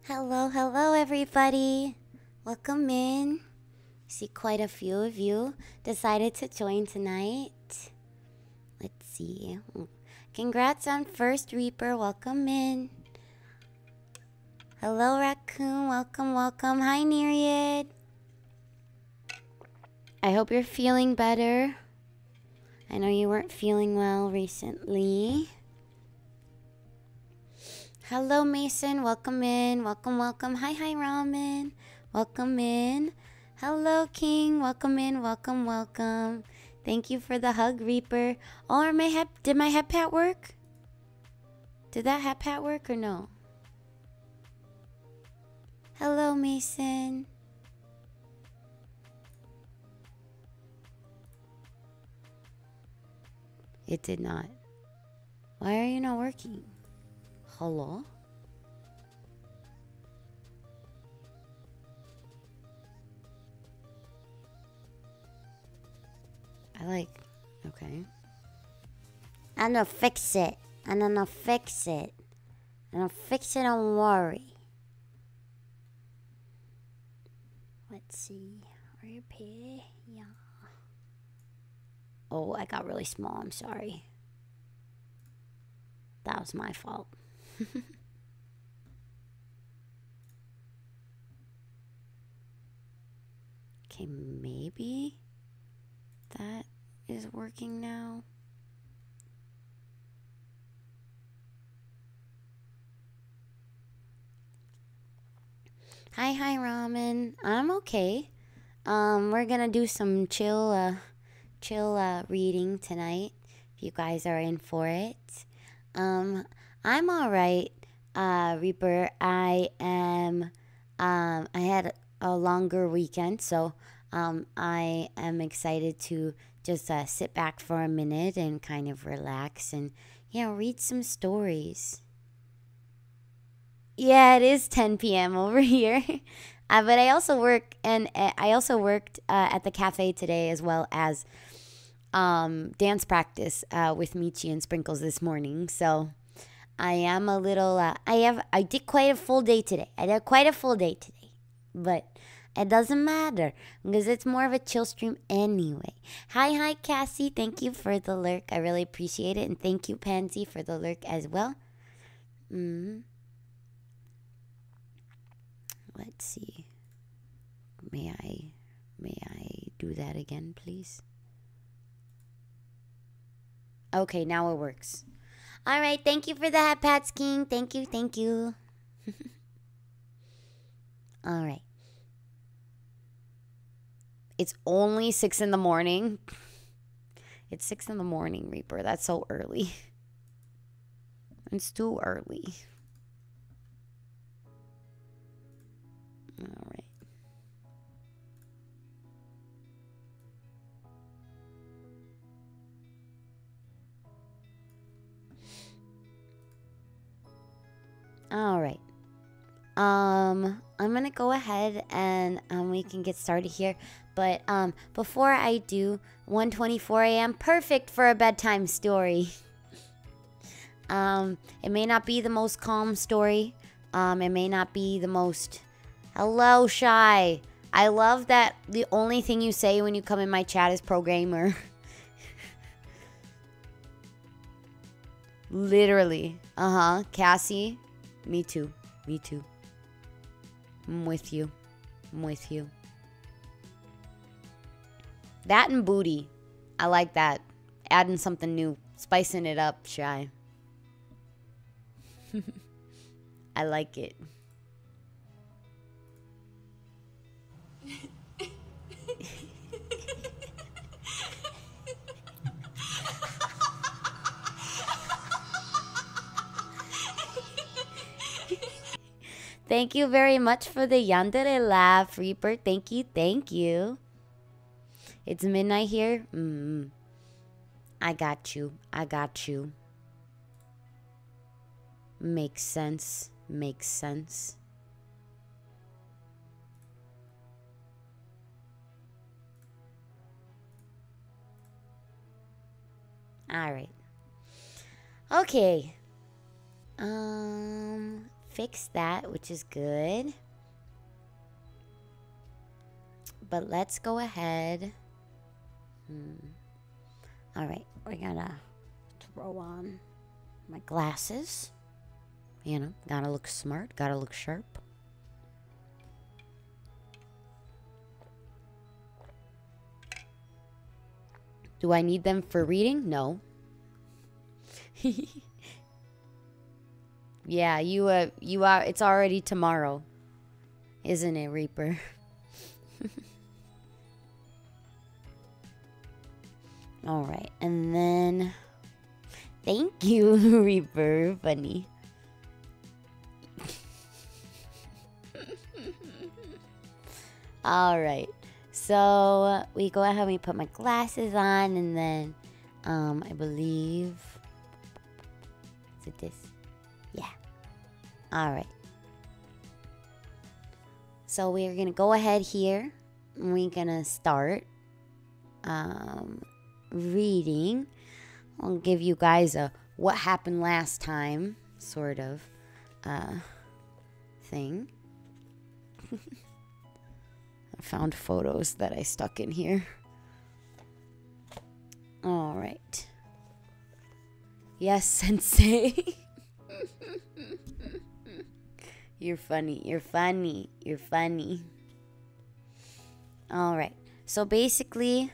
Hello, hello, everybody. Welcome in. See, quite a few of you decided to join tonight. Let's see. Congrats on First Reaper. Welcome in. Hello, Raccoon. Welcome, welcome. Hi, Nereid. I hope you're feeling better. I know you weren't feeling well recently. Hello, Mason. Welcome in. Welcome, welcome. Hi, hi, Ramen. Welcome in. Hello, King. Welcome in. Welcome, welcome. Thank you for the hug, Reaper. Oh, did my head pat work? Did that head pat work or no? Hello, Mason. It did not. Why are you not working? Hello? Okay. I'm gonna fix it. I'm gonna fix it. I'm gonna fix it, don't worry. Let's see. Repair. Yeah. Oh, I got really small. I'm sorry. That was my fault. Okay, maybe that is working now. Hi, hi, Ramen. I'm okay. We're gonna do some chill reading tonight. If you guys are in for it. I'm all right, Reaper. I had a longer weekend, so I am excited to just sit back for a minute and kind of relax and read some stories. Yeah, it is 10 p.m. over here. But I also work, and I also worked at the cafe today, as well as dance practice with Michi and Sprinkles this morning. So I am a little, I did quite a full day today. But it doesn't matter because it's more of a chill stream anyway. Hi, Cassie. Thank you for the lurk. I really appreciate it. And thank you, Pansy, for the lurk as well. Let's see. May I do that again, please? Okay, now it works. All right, thank you for the hat pats, King. Thank you. All right. It's only 6 in the morning. It's 6 in the morning, Reaper. That's so early. It's too early. All right. All right. I'm gonna go ahead and we can get started here. But before I do, 1:24 a.m. perfect for a bedtime story. It may not be the most calm story. It may not be the most. Hello, Shy. I love that the only thing you say when you come in my chat is programmer. Literally. Cassie. Me too. I'm with you. That and booty. I like that. Adding something new. Spicing it up, Shy. I like it. Thank you very much for the yandere laugh, Reaper. Thank you. It's midnight here. I got you. Makes sense. All right. Okay. fixed that, which is good. But let's go ahead. All right, we're gonna throw on my glasses. You know, gotta look smart, gotta look sharp. Do I need them for reading? No. Yeah, you are. It's already tomorrow, isn't it, Reaper? All right, and then thank you, Reaper. Funny. All right, so we go ahead and we put my glasses on, and then I believe, is it this? Yeah. All right. So we're gonna go ahead here, and we're gonna start reading. I'll give you guys a what happened last time sort of thing. I found photos that I stuck in here. All right. Yes, Sensei. You're funny. You're funny. You're funny. All right. So basically,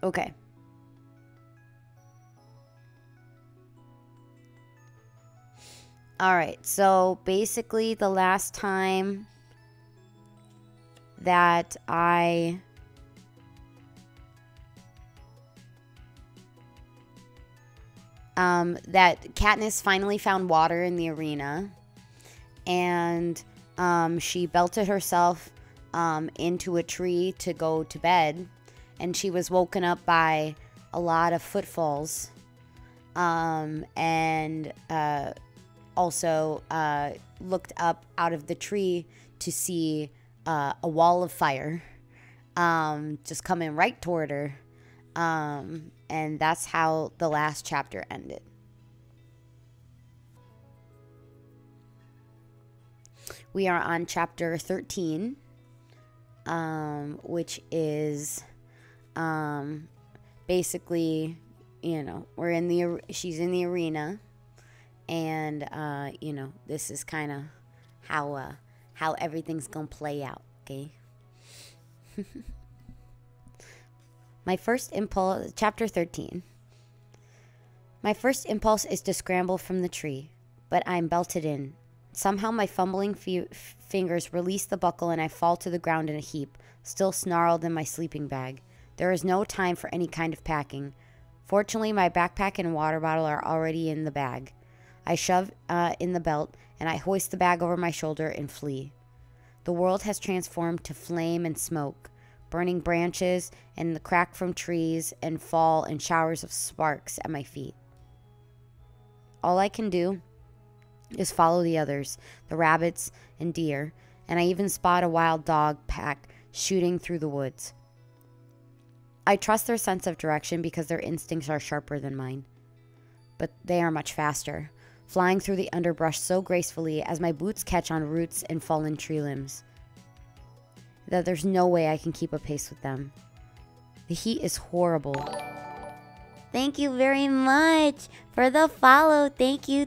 okay. All right. So basically, the last time that that Katniss finally found water in the arena, and she belted herself into a tree to go to bed, and she was woken up by a lot of footfalls, and also looked up out of the tree to see a wall of fire just coming right toward her. And that's how the last chapter ended. We are on chapter 13, which is basically, you know, she's in the arena, and you know, this is kind of how everything's gonna play out. Okay. My first impulse, chapter 13. My first impulse is to scramble from the tree, but I'm belted in. Somehow my fumbling fingers release the buckle and I fall to the ground in a heap, still snarled in my sleeping bag. There is no time for any kind of packing. Fortunately, my backpack and water bottle are already in the bag. I shove in the belt and I hoist the bag over my shoulder and flee. The world has transformed to flame and smoke. Burning branches and the crack from trees and fall in showers of sparks at my feet. All I can do is follow the others, the rabbits and deer, and I even spot a wild dog pack shooting through the woods. I trust their sense of direction because their instincts are sharper than mine, but they are much faster, flying through the underbrush so gracefully as my boots catch on roots and fallen tree limbs, that there's no way I can keep a pace with them. The heat is horrible. Thank you very much for the follow. Thank you.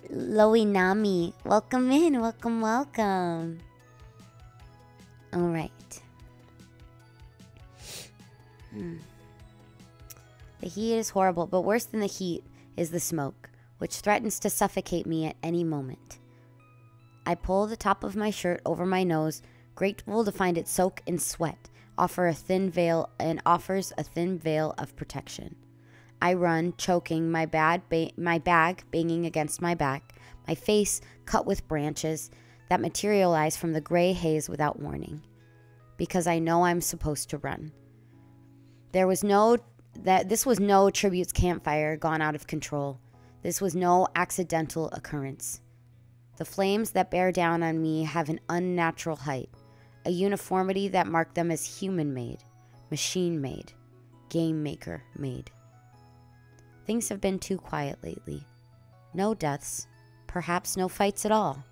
Loinami. Welcome in. Welcome. All right. The heat is horrible, but worse than the heat is the smoke, which threatens to suffocate me at any moment. I pull the top of my shirt over my nose, grateful to find it soak in sweat, offers a thin veil of protection. I run, choking, my bag banging against my back, my face cut with branches that materialize from the gray haze without warning, because I know I'm supposed to run. This was no tribute's campfire gone out of control. This was no accidental occurrence. The flames that bear down on me have an unnatural height, a uniformity that marked them as human-made, machine-made, game-maker-made. Things have been too quiet lately. No deaths, perhaps no fights at all.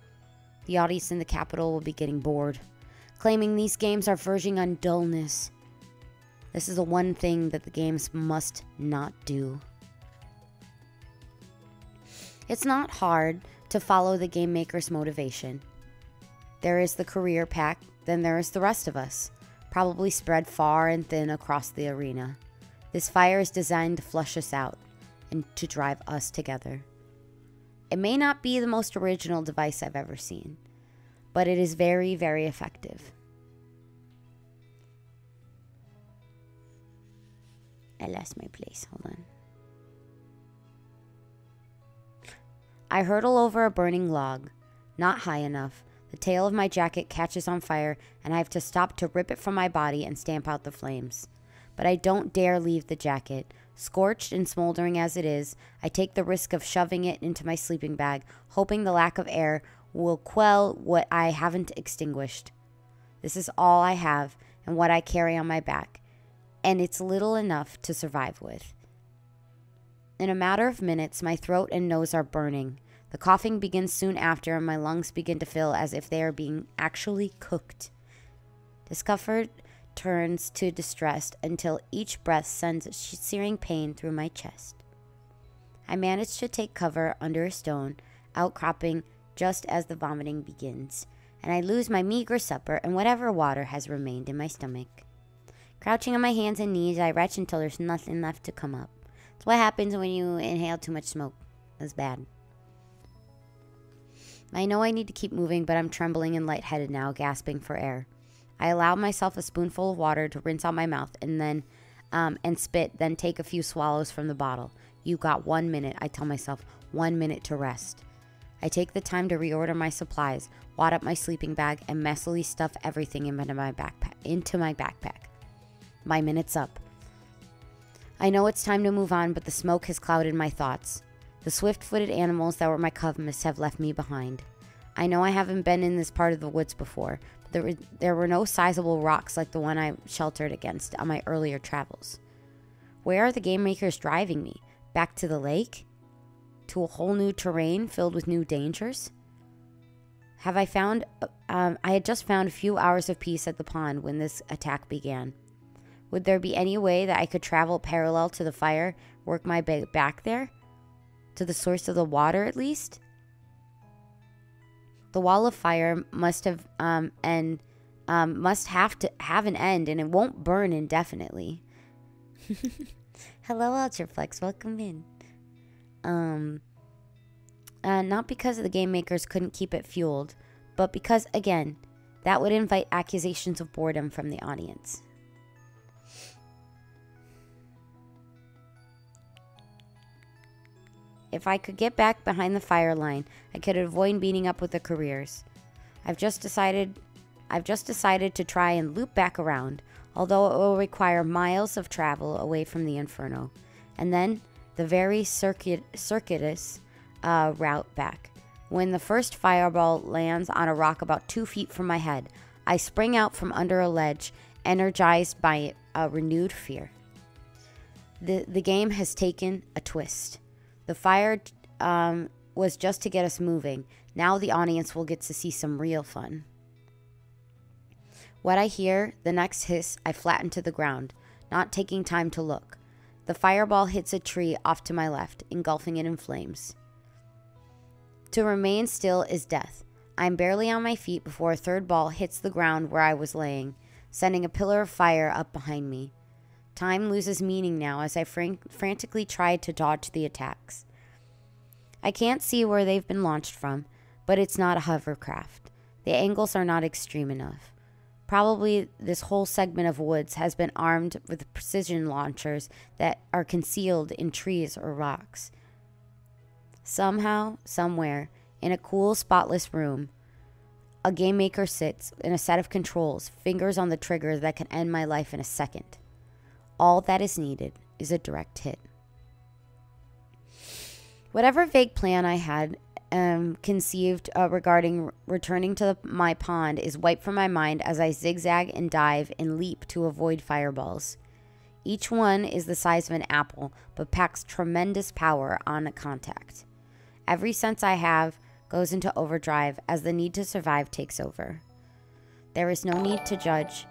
The audience in the capital will be getting bored, claiming these games are verging on dullness. This is the one thing that the games must not do. It's not hard to follow the game maker's motivation. There is the career pack, then there is the rest of us, probably spread far and thin across the arena. This fire is designed to flush us out and to drive us together. It may not be the most original device I've ever seen, but it is very, very effective. I lost my place. Hold on. I hurtle over a burning log. Not high enough. The tail of my jacket catches on fire, and I have to stop to rip it from my body and stamp out the flames. But I don't dare leave the jacket. Scorched and smoldering as it is, I take the risk of shoving it into my sleeping bag, hoping the lack of air will quell what I haven't extinguished. This is all I have and what I carry on my back, and it's little enough to survive with. In a matter of minutes, my throat and nose are burning. The coughing begins soon after, and my lungs begin to fill as if they are being actually cooked. Discomfort turns to distress until each breath sends a searing pain through my chest. I manage to take cover under a stone, outcropping just as the vomiting begins, and I lose my meager supper and whatever water has remained in my stomach. Crouching on my hands and knees, I retch until there's nothing left to come up. It's what happens when you inhale too much smoke. That's bad. I know I need to keep moving, but I'm trembling and lightheaded now, gasping for air. I allow myself a spoonful of water to rinse out my mouth and spit, then take a few swallows from the bottle. You got 1 minute, I tell myself, 1 minute to rest. I take the time to reorder my supplies, wad up my sleeping bag, and messily stuff everything into my backpack. My minute's up. I know it's time to move on, but the smoke has clouded my thoughts. The swift-footed animals that were my compass have left me behind. I know I haven't been in this part of the woods before, but there were no sizable rocks like the one I sheltered against on my earlier travels. Where are the game makers driving me? Back to the lake? To a whole new terrain filled with new dangers? I had just found a few hours of peace at the pond when this attack began. Would there be any way that I could travel parallel to the fire, work my back there? To the source of the water, at least? The wall of fire must have to have an end, and it won't burn indefinitely. Hello, Ultraflex. Welcome in. Not because the game makers couldn't keep it fueled, but because, again, that would invite accusations of boredom from the audience. If I could get back behind the fire line, I could avoid meeting up with the careers. I've just decided to try and loop back around, although it will require miles of travel away from the inferno, and then the very circuitous route back. When the first fireball lands on a rock about 2 feet from my head, I spring out from under a ledge, energized by a renewed fear. The game has taken a twist. The fire was just to get us moving. Now the audience will get to see some real fun. What I hear, the next hiss, I flatten to the ground, not taking time to look. The fireball hits a tree off to my left, engulfing it in flames. To remain still is death. I'm barely on my feet before a third ball hits the ground where I was laying, sending a pillar of fire up behind me. Time loses meaning now as I frantically try to dodge the attacks. I can't see where they've been launched from, but it's not a hovercraft. The angles are not extreme enough. Probably this whole segment of woods has been armed with precision launchers that are concealed in trees or rocks. Somehow, somewhere, in a cool, spotless room, a game maker sits in a set of controls, fingers on the trigger that can end my life in a second. All that is needed is a direct hit. Whatever vague plan I had conceived regarding returning to my pond is wiped from my mind as I zigzag and dive and leap to avoid fireballs. Each one is the size of an apple, but packs tremendous power on contact. Every sense I have goes into overdrive as the need to survive takes over. There is no need to judge.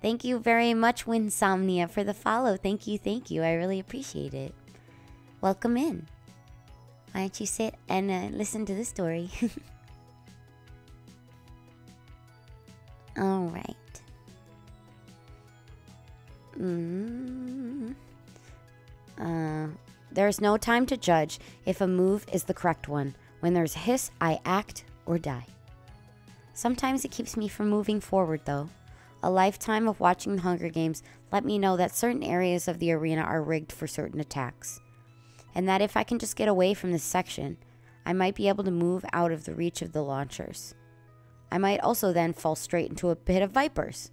Thank you very much, Winsomnia, for the follow. Thank you, thank you. I really appreciate it. Welcome in. Why don't you sit and listen to the story? All right. There's no time to judge if a move is the correct one. When there's a hiss, I act or die. Sometimes it keeps me from moving forward, though. A lifetime of watching the Hunger Games let me know that certain areas of the arena are rigged for certain attacks, and that if I can just get away from this section, I might be able to move out of the reach of the launchers. I might also then fall straight into a pit of vipers,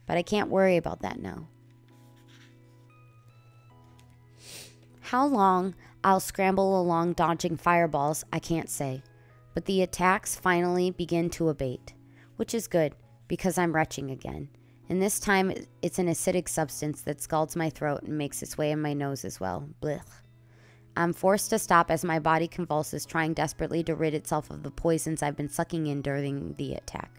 but I can't worry about that now. How long I'll scramble along dodging fireballs, I can't say, but the attacks finally begin to abate, which is good because I'm retching again, and this time it's an acidic substance that scalds my throat and makes its way in my nose as well. Blech. I'm forced to stop as my body convulses, trying desperately to rid itself of the poisons I've been sucking in during the attack.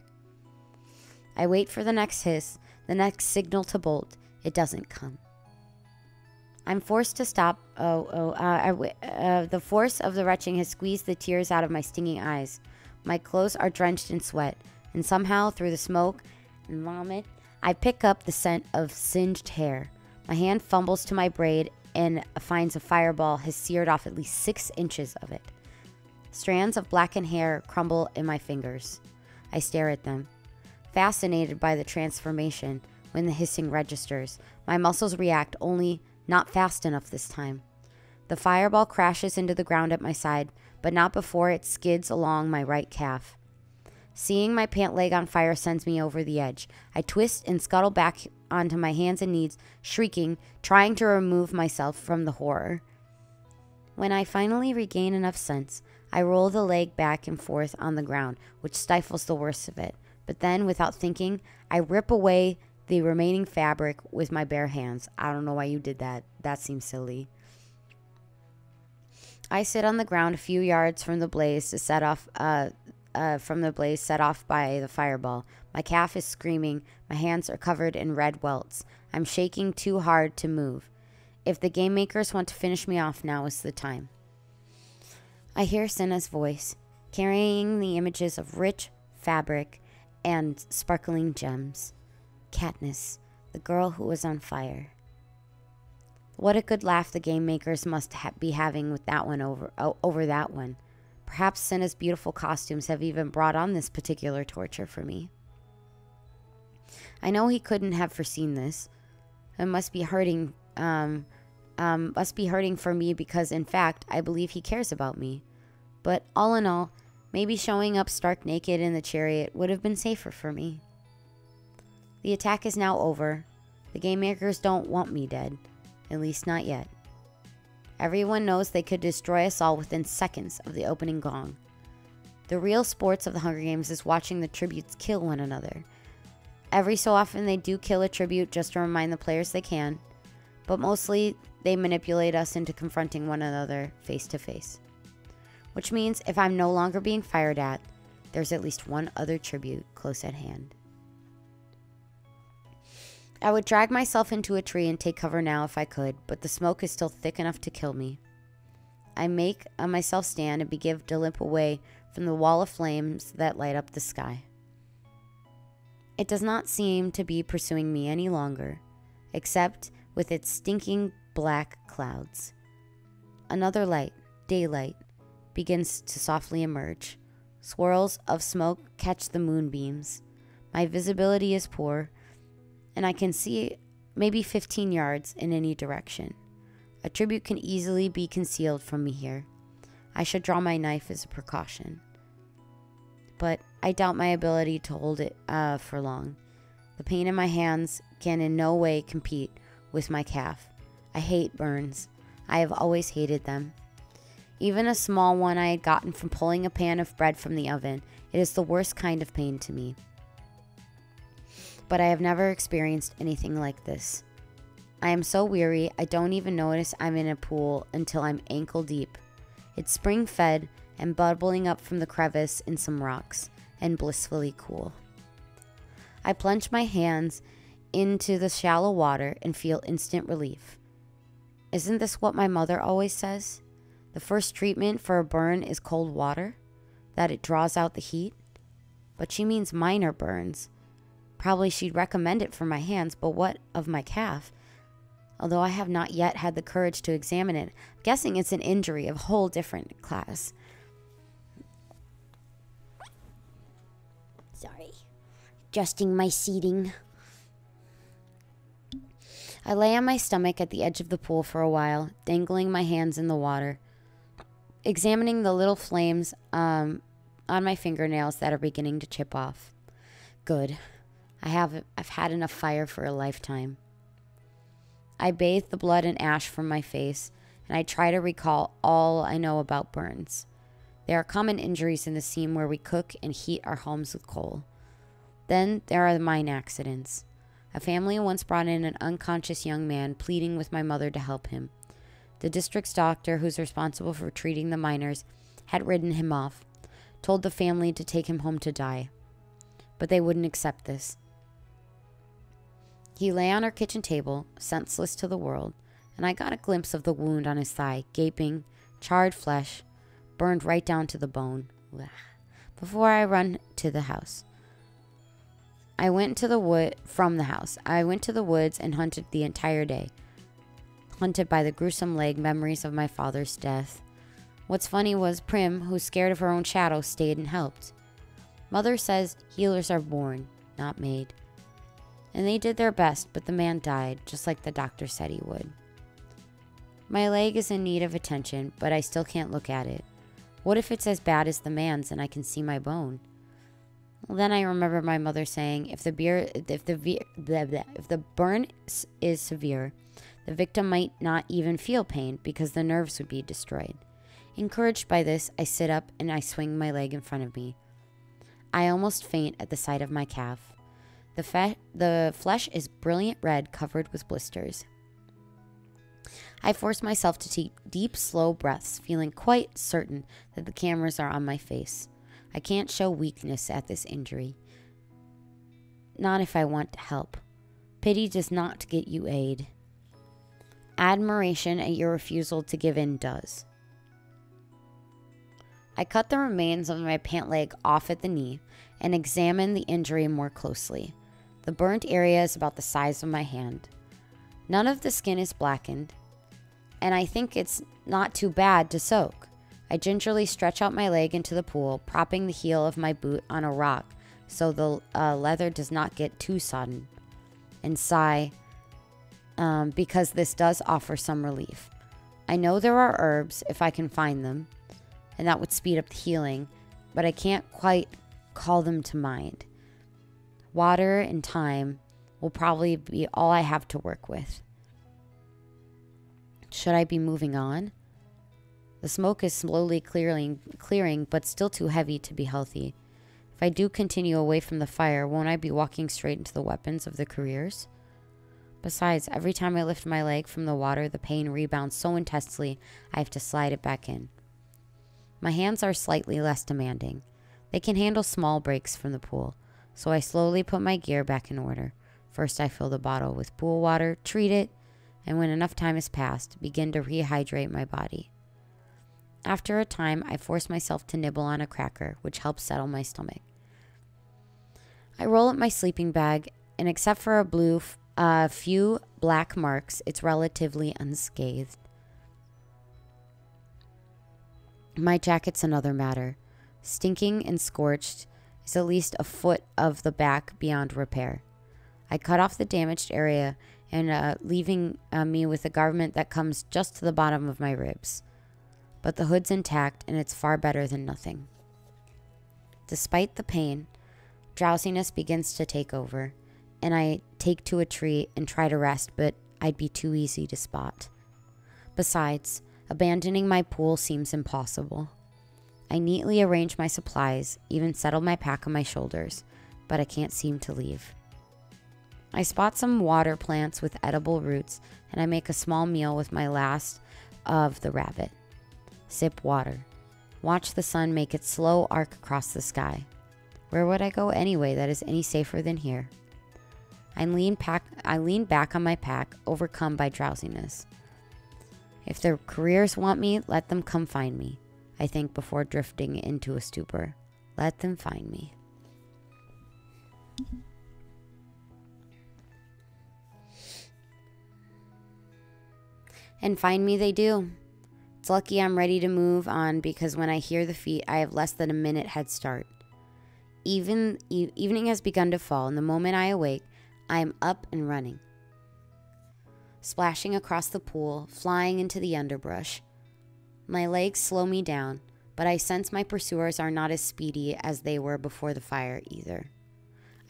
I wait for the next hiss, the next signal to bolt. It doesn't come. I'm forced to stop. The force of the retching has squeezed the tears out of my stinging eyes. My clothes are drenched in sweat, and somehow, through the smoke and vomit, I pick up the scent of singed hair. My hand fumbles to my braid and finds a fireball has seared off at least 6 inches of it. Strands of blackened hair crumble in my fingers. I stare at them, fascinated by the transformation. When the hissing registers, my muscles react, only not fast enough this time. The fireball crashes into the ground at my side, but not before it skids along my right calf. Seeing my pant leg on fire sends me over the edge. I twist and scuttle back onto my hands and knees, shrieking, trying to remove myself from the horror. When I finally regain enough sense, I roll the leg back and forth on the ground, which stifles the worst of it. But then, without thinking, I rip away the remaining fabric with my bare hands. I don't know why you did that. That seems silly. I sit on the ground a few yards from the blaze to set off set off by the fireball. My calf is screaming. My hands are covered in red welts. I'm shaking too hard to move. If the game makers want to finish me off, now is the time. I hear Senna's voice, carrying the images of rich fabric and sparkling gems. Katniss, the girl who was on fire. What a good laugh the game makers must be having with that one over that one. Perhaps Senna's beautiful costumes have even brought on this particular torture for me. I know he couldn't have foreseen this. It must be hurting for me because, in fact, I believe he cares about me. But all in all, maybe showing up stark naked in the chariot would have been safer for me. The attack is now over. The game makers don't want me dead. At least not yet. Everyone knows they could destroy us all within seconds of the opening gong. The real sports of the Hunger Games is watching the tributes kill one another. Every so often they do kill a tribute just to remind the players they can, but mostly they manipulate us into confronting one another face to face. Which means if I'm no longer being fired at, there's at least one other tribute close at hand. I would drag myself into a tree and take cover now if I could, but the smoke is still thick enough to kill me. I make myself stand and begin to limp away from the wall of flames that light up the sky. It does not seem to be pursuing me any longer, except with its stinking black clouds. Another light, daylight, begins to softly emerge. Swirls of smoke catch the moonbeams. My visibility is poor, and I can see maybe 15 yards in any direction. A tribute can easily be concealed from me here. I should draw my knife as a precaution. But I doubt my ability to hold it for long. The pain in my hands can in no way compete with my calf. I hate burns. I have always hated them. Even a small one I had gotten from pulling a pan of bread from the oven, it is the worst kind of pain to me. But I have never experienced anything like this. I am so weary, I don't even notice I'm in a pool until I'm ankle deep. It's spring-fed and bubbling up from the crevice in some rocks, and blissfully cool. I plunge my hands into the shallow water and feel instant relief. Isn't this what my mother always says? The first treatment for a burn is cold water, that it draws out the heat. But she means minor burns. Probably she'd recommend it for my hands, but what of my calf? Although I have not yet had the courage to examine it, I'm guessing it's an injury of a whole different class. Sorry. Adjusting my seating. I lay on my stomach at the edge of the pool for a while, dangling my hands in the water, examining the little flames on my fingernails that are beginning to chip off. Good. I've had enough fire for a lifetime. I bathe the blood and ash from my face, and I try to recall all I know about burns. There are common injuries in the scene where we cook and heat our homes with coal. Then there are the mine accidents. A family once brought in an unconscious young man, pleading with my mother to help him. The district's doctor, who's responsible for treating the miners, had written him off, told the family to take him home to die. But they wouldn't accept this. He lay on our kitchen table, senseless to the world, and I got a glimpse of the wound on his thigh, gaping, charred flesh, burned right down to the bone. Before I run to the house. I went to the woods and hunted the entire day. Hunted by the gruesome leg memories of my father's death. What's funny was Prim, who's scared of her own shadow, stayed and helped. Mother says healers are born, not made. And they did their best, but the man died, just like the doctor said he would. My leg is in need of attention, but I still can't look at it. What if it's as bad as the man's and I can see my bone? Well, then I remember my mother saying, if the burn is severe, the victim might not even feel pain because the nerves would be destroyed. Encouraged by this, I sit up and I swing my leg in front of me. I almost faint at the sight of my calf. The flesh is brilliant red, covered with blisters. I force myself to take deep, slow breaths, feeling quite certain that the cameras are on my face. I can't show weakness at this injury. Not if I want to help. Pity does not get you aid. Admiration at your refusal to give in does. I cut the remains of my pant leg off at the knee and examine the injury more closely. The burnt area is about the size of my hand. None of the skin is blackened, and I think it's not too bad to soak. I gingerly stretch out my leg into the pool, propping the heel of my boot on a rock so the leather does not get too sodden, and sigh because this does offer some relief. I know there are herbs if I can find them, and that would speed up the healing, but I can't quite call them to mind. Water and time will probably be all I have to work with. Should I be moving on? The smoke is slowly clearing, but still too heavy to be healthy. If I do continue away from the fire, won't I be walking straight into the weapons of the careers? Besides, every time I lift my leg from the water, the pain rebounds so intensely I have to slide it back in. My hands are slightly less demanding. They can handle small breaks from the pool, so I slowly put my gear back in order. First, I fill the bottle with pool water, treat it, and when enough time has passed, begin to rehydrate my body. After a time, I force myself to nibble on a cracker, which helps settle my stomach. I roll up my sleeping bag, and except for a few black marks, it's relatively unscathed. My jacket's another matter. Stinking and scorched is at least a foot of the back beyond repair. I cut off the damaged area and leaving me with a garment that comes just to the bottom of my ribs. But the hood's intact, and it's far better than nothing. Despite the pain, drowsiness begins to take over, and I take to a tree and try to rest, but I'd be too easy to spot. Besides, abandoning my pool seems impossible. I neatly arrange my supplies, even settle my pack on my shoulders, but I can't seem to leave. I spot some water plants with edible roots, and I make a small meal with my last of the rabbit. Sip water. Watch the sun make its slow arc across the sky. Where would I go anyway that is any safer than here? I lean back on my pack, overcome by drowsiness. If their careers want me, let them come find me, I think before drifting into a stupor. Let them find me. And find me they do. It's lucky I'm ready to move on because when I hear the feet, I have less than a minute head start. Evening has begun to fall, and the moment I awake, I am up and running. Splashing across the pool, flying into the underbrush. My legs slow me down, but I sense my pursuers are not as speedy as they were before the fire either.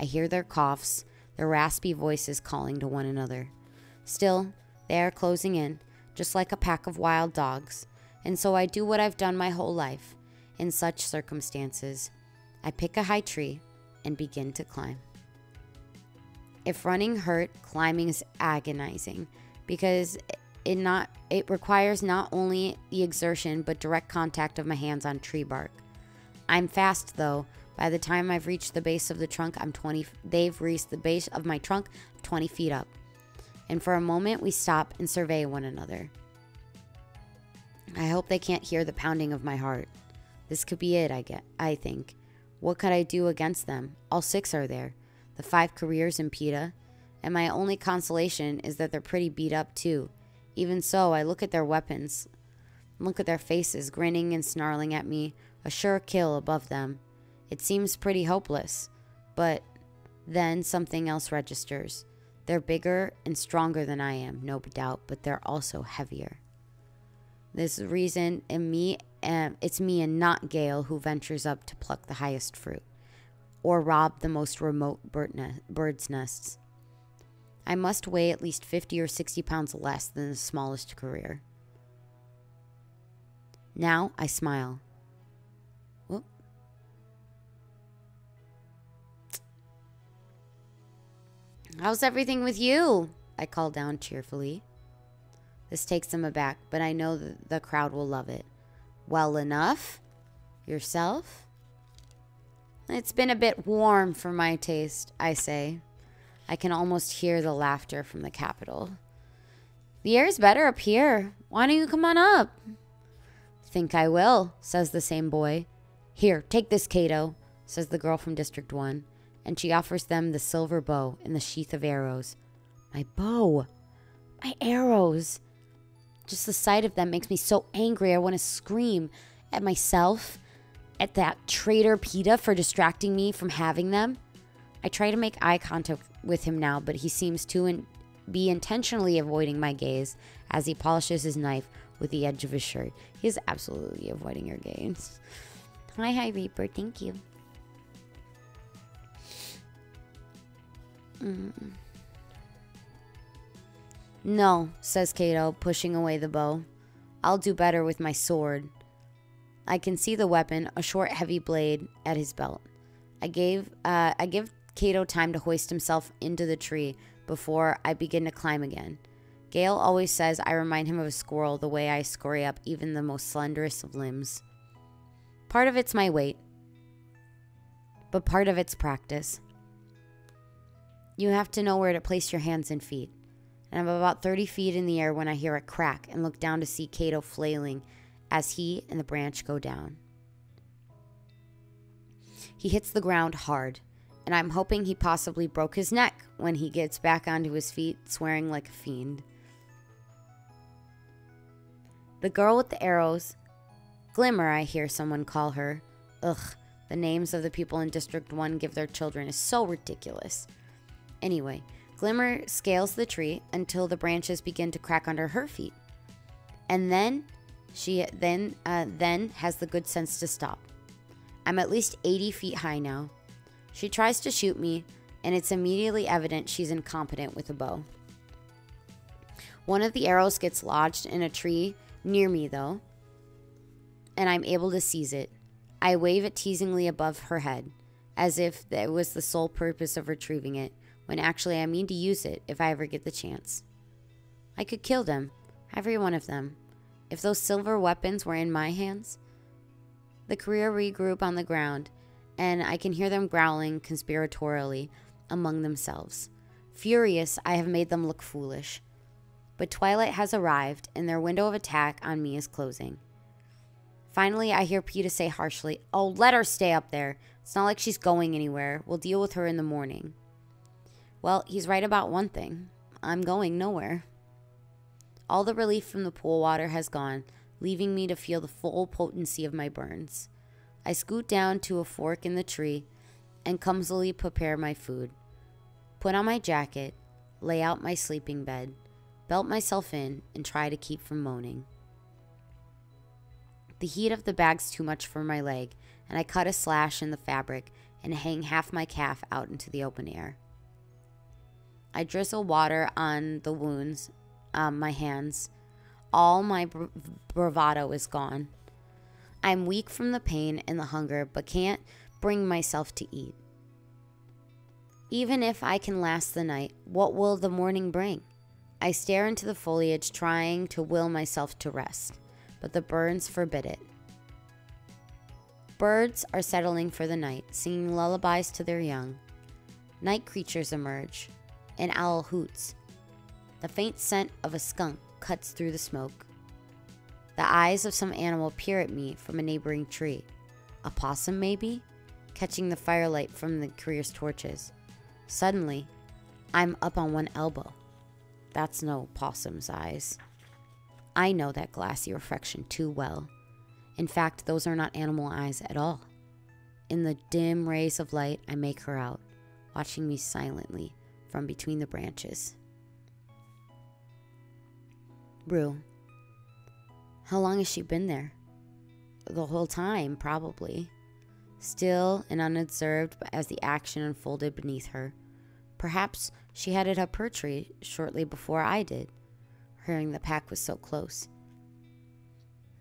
I hear their coughs, their raspy voices calling to one another. Still, they are closing in, just like a pack of wild dogs, and so I do what I've done my whole life. In such circumstances, I pick a high tree and begin to climb. If running hurt, climbing is agonizing because it requires not only the exertion but direct contact of my hands on tree bark. I'm fast though. By the time I've reached the base of the trunk, they've reached the base of my trunk 20 feet up. And for a moment we stop and survey one another. I hope they can't hear the pounding of my heart. This could be it, I think. What could I do against them? All 6 are there. The 5 careers in PETA. And my only consolation is that they're pretty beat up too. Even so, I look at their weapons. Look at their faces, grinning and snarling at me. A sure kill above them. It seems pretty hopeless. But then something else registers. They're bigger and stronger than I am, no doubt, but they're also heavier. This reason, it's me and not Gale who ventures up to pluck the highest fruit, or rob the most remote bird's nests. I must weigh at least 50 or 60 pounds less than the smallest career. Now I smile. Whoop. How's everything with you? I call down cheerfully. This takes them aback, but I know that the crowd will love it. Well enough? Yourself? It's been a bit warm for my taste, I say. I can almost hear the laughter from the Capitol. The air's better up here. Why don't you come on up? Think I will, says the same boy. Here, take this, Cato, says the girl from District 1, and she offers them the silver bow in the sheath of arrows. My bow! My arrows! Just the sight of them makes me so angry I want to scream at myself, at that traitor PETA for distracting me from having them. I try to make eye contact with him now, but he seems to be intentionally avoiding my gaze as he polishes his knife with the edge of his shirt. He is absolutely avoiding your gaze. Hi, Reaper. Thank you. No, says Cato, pushing away the bow. I'll do better with my sword. I can see the weapon, a short, heavy blade, at his belt. I give Cato time to hoist himself into the tree before I begin to climb again. Gale always says I remind him of a squirrel the way I scurry up even the most slenderest of limbs. Part of it's my weight, but part of it's practice. You have to know where to place your hands and feet. And I'm about 30 feet in the air when I hear a crack and look down to see Cato flailing as he and the branch go down. He hits the ground hard, and I'm hoping he possibly broke his neck when he gets back onto his feet, swearing like a fiend. The girl with the arrows, Glimmer, I hear someone call her. Ugh, the names of the people in District 1 give their children is so ridiculous. Anyway, Glimmer scales the tree until the branches begin to crack under her feet. And then she then has the good sense to stop. I'm at least 80 feet high now. She tries to shoot me, and it's immediately evident she's incompetent with a bow. One of the arrows gets lodged in a tree near me, though, and I'm able to seize it. I wave it teasingly above her head, as if that was the sole purpose of retrieving it, when actually I mean to use it if I ever get the chance. I could kill them, every one of them, if those silver weapons were in my hands. The career regroup on the ground, and I can hear them growling conspiratorially among themselves. Furious, I have made them look foolish. But twilight has arrived, and their window of attack on me is closing. Finally, I hear Peeta say harshly, "Oh, let her stay up there. It's not like she's going anywhere. We'll deal with her in the morning." Well, he's right about one thing. I'm going nowhere. All the relief from the pool water has gone, leaving me to feel the full potency of my burns. I scoot down to a fork in the tree and clumsily prepare my food. Put on my jacket, lay out my sleeping bed, belt myself in, and try to keep from moaning. The heat of the bag's too much for my leg, and I cut a slash in the fabric and hang half my calf out into the open air. I drizzle water on the wounds, my hands. All my bravado is gone. I'm weak from the pain and the hunger, but can't bring myself to eat. Even if I can last the night, what will the morning bring? I stare into the foliage, trying to will myself to rest, but the burns forbid it. Birds are settling for the night, singing lullabies to their young. Night creatures emerge. An owl hoots. The faint scent of a skunk cuts through the smoke. The eyes of some animal peer at me from a neighboring tree. A possum, maybe? Catching the firelight from the career's torches. Suddenly, I'm up on one elbow. That's no possum's eyes. I know that glassy reflection too well. In fact, those are not animal eyes at all. In the dim rays of light, I make her out, watching me silently from between the branches. Rue. How long has she been there? The whole time, probably. Still and unobserved as the action unfolded beneath her. Perhaps she headed up her tree shortly before I did, hearing the pack was so close.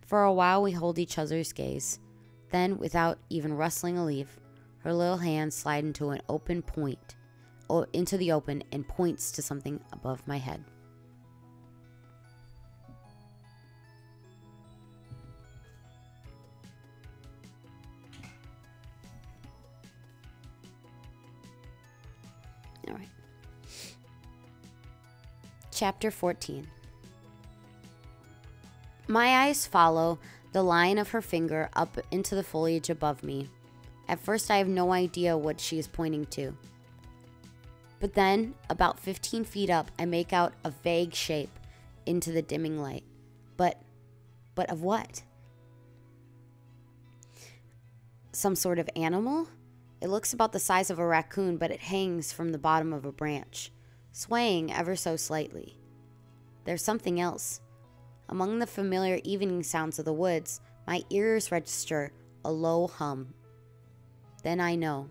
For a while we hold each other's gaze. Then, without even rustling a leaf, her little hands slide into the open and points to something above my head. All right. Chapter 14. My eyes follow the line of her finger up into the foliage above me. At first, I have no idea what she is pointing to. But then, about 15 feet up, I make out a vague shape into the dimming light. But of what? Some sort of animal? It looks about the size of a raccoon, but it hangs from the bottom of a branch, swaying ever so slightly. There's something else. Among the familiar evening sounds of the woods, my ears register a low hum. Then I know.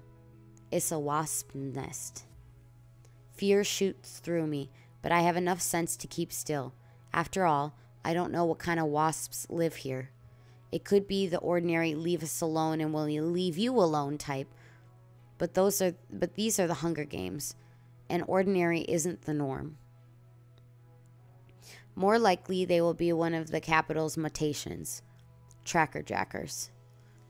It's a wasp's nest. Fear shoots through me, but I have enough sense to keep still. After all, I don't know what kind of wasps live here. It could be the ordinary leave us alone and we'll leave you alone type. But these are the Hunger Games, and ordinary isn't the norm. More likely, they will be one of the capital's mutations, trackerjackers.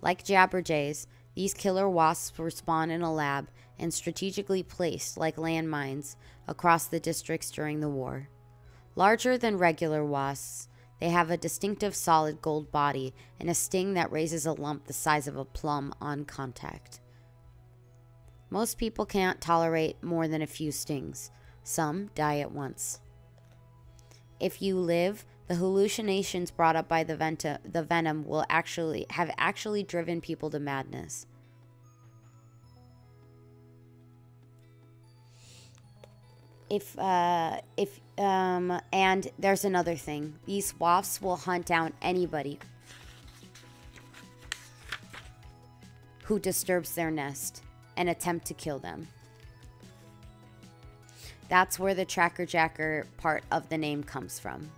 Like jabberjays, these killer wasps were spawned in a lab and strategically placed like landmines across the districts during the war. Larger than regular wasps, they have a distinctive solid gold body and a sting that raises a lump the size of a plum on contact. Most people can't tolerate more than a few stings. Some die at once. If you live, the hallucinations brought up by the venom will have actually driven people to madness. And there's another thing. These wasps will hunt down anybody who disturbs their nest and attempt to kill them. That's where the trackerjacker part of the name comes from.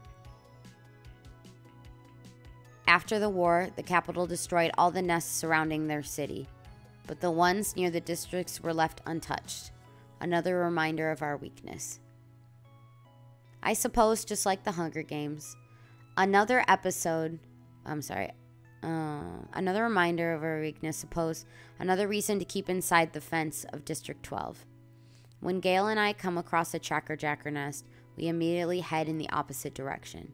After the war, the capital destroyed all the nests surrounding their city, but the ones near the districts were left untouched. another reminder of our weakness. I suppose just like the Hunger Games, another reminder of our weakness, suppose another reason to keep inside the fence of District 12. When Gail and I come across a tracker-jacker nest, we immediately head in the opposite direction.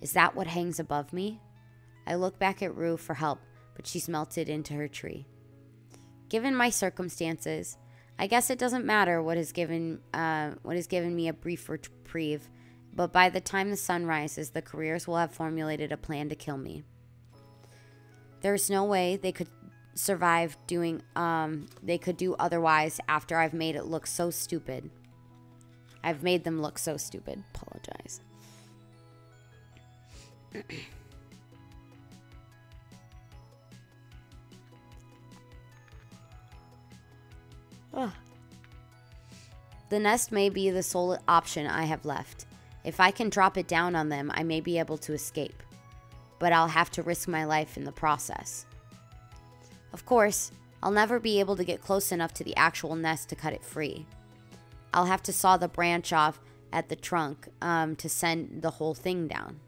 Is that what hangs above me? I look back at Rue for help, but she's melted into her tree. Given my circumstances, I guess it doesn't matter what has given me a brief reprieve, but by the time the sun rises, the careers will have formulated a plan to kill me. There's no way they could survive doing they could do otherwise after I've made it look so stupid. I've made them look so stupid. Apologize. The nest may be the sole option I have left. If I can drop it down on them, I may be able to escape. But I'll have to risk my life in the process. Of course, I'll never be able to get close enough to the actual nest to cut it free. I'll have to saw the branch off at the trunk to send the whole thing down.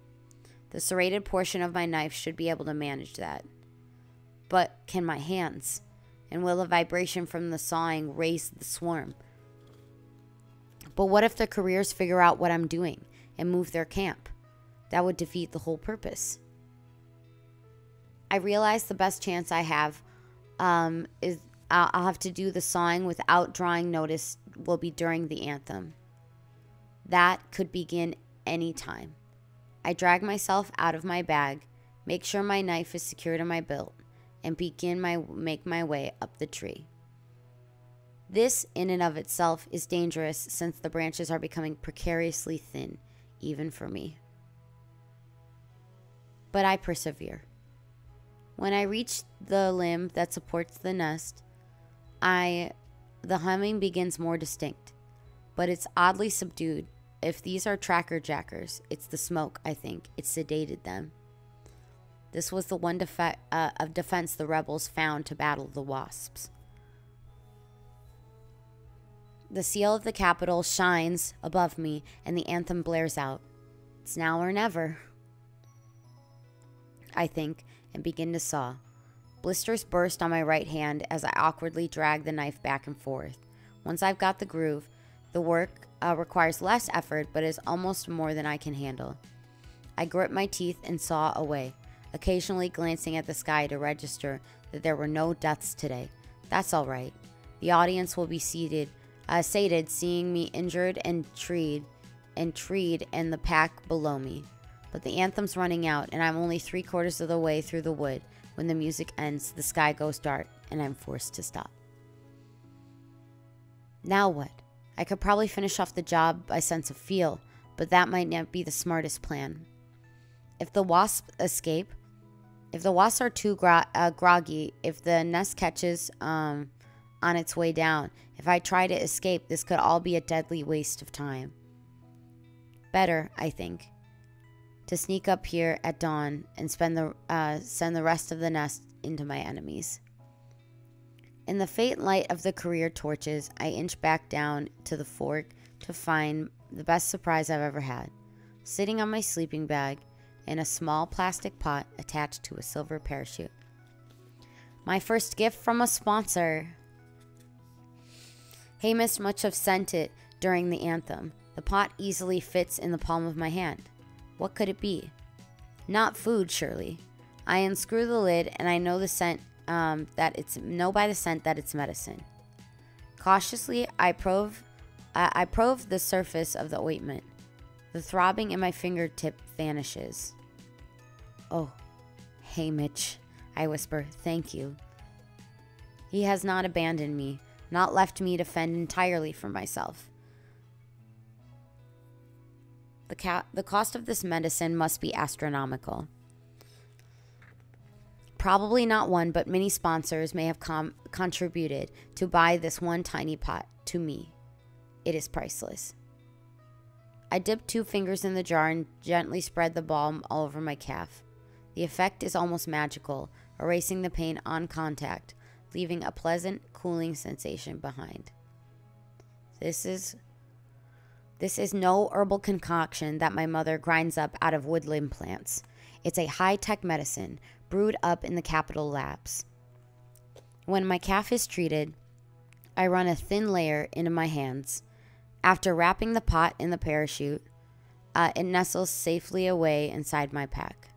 The serrated portion of my knife should be able to manage that. But can my hands? And will the vibration from the sawing raise the swarm? But what if the careers figure out what I'm doing and move their camp? That would defeat the whole purpose. I realize the best chance I have is I'll have to do the sawing without drawing notice will be during the anthem. That could begin any time. I drag myself out of my bag, make sure my knife is secured in my belt, and make my way up the tree. This, in and of itself, is dangerous since the branches are becoming precariously thin, even for me. But I persevere. When I reach the limb that supports the nest, the humming begins more distinct, but it's oddly subdued. If these are tracker-jackers, it's the smoke, I think. It sedated them. This was the one defense the rebels found to battle the wasps. The seal of the Capitol shines above me, and the anthem blares out. It's now or never, I think, and begin to saw. Blisters burst on my right hand as I awkwardly drag the knife back and forth. Once I've got the groove, the work requires less effort, but is almost more than I can handle. I grip my teeth and saw away, occasionally glancing at the sky to register that there were no deaths today. That's all right. The audience will be sated seeing me injured and treed and the pack below me. But the anthem's running out, and I'm only 3/4 of the way through the wood. When the music ends, the sky goes dark, and I'm forced to stop. Now what? I could probably finish off the job by sense of feel, but that might not be the smartest plan. If the wasps escape, if the wasps are too groggy, if the nest catches on its way down, if I try to escape, this could all be a deadly waste of time. Better, I think, to sneak up here at dawn and send the rest of the nest into my enemies. In the faint light of the career torches, I inch back down to the fork to find the best surprise I've ever had. Sitting on my sleeping bag in a small plastic pot attached to a silver parachute. My first gift from a sponsor. Hamish must have sent it during the anthem. The pot easily fits in the palm of my hand. What could it be? Not food, surely. I unscrew the lid, and I know the scent by the scent that it's medicine. Cautiously, I probe the surface of the ointment. The throbbing in my fingertip vanishes. Oh, Hamish, I whisper, thank you. He has not abandoned me, not left me to fend entirely for myself. The cost of this medicine must be astronomical. Probably not one, but many sponsors may have contributed to buy this one tiny pot. To me, it is priceless. I dip 2 fingers in the jar and gently spread the balm all over my calf. The effect is almost magical, erasing the pain on contact, leaving a pleasant, cooling sensation behind. This is no herbal concoction that my mother grinds up out of woodland plants. It's a high-tech medicine brewed up in the Capitol labs. When my calf is treated, I run a thin layer into my hands. After wrapping the pot in the parachute, it nestles safely away inside my pack.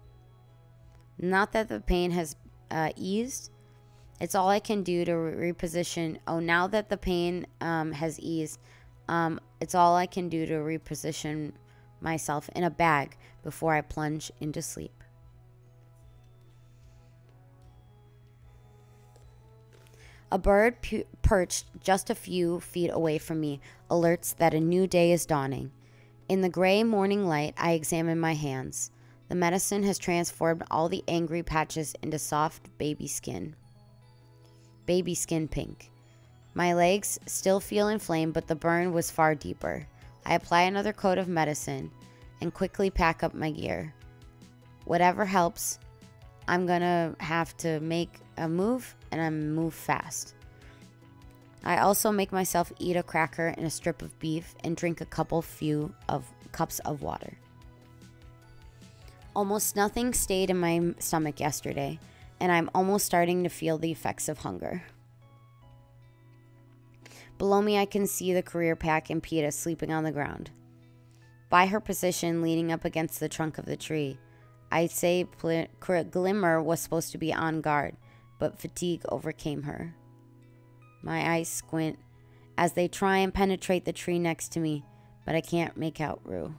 Not that the pain has eased. It's all I can do to reposition. Oh, now that the pain has eased, it's all I can do to reposition myself in a bag before I plunge into sleep. A bird perched just a few feet away from me alerts that a new day is dawning. In the gray morning light, I examine my hands. The medicine has transformed all the angry patches into soft baby skin. Baby skin pink. My legs still feel inflamed, but the burn was far deeper. I apply another coat of medicine and quickly pack up my gear. Whatever helps, I'm gonna have to make a move, and I move fast. I also make myself eat a cracker and a strip of beef and drink a few cups of water. Almost nothing stayed in my stomach yesterday, and I'm almost starting to feel the effects of hunger. Below me, I can see the career pack and PETA sleeping on the ground. By her position leaning up against the trunk of the tree, I'd say Glimmer was supposed to be on guard, but fatigue overcame her. My eyes squint as they try and penetrate the tree next to me, but I can't make out Rue.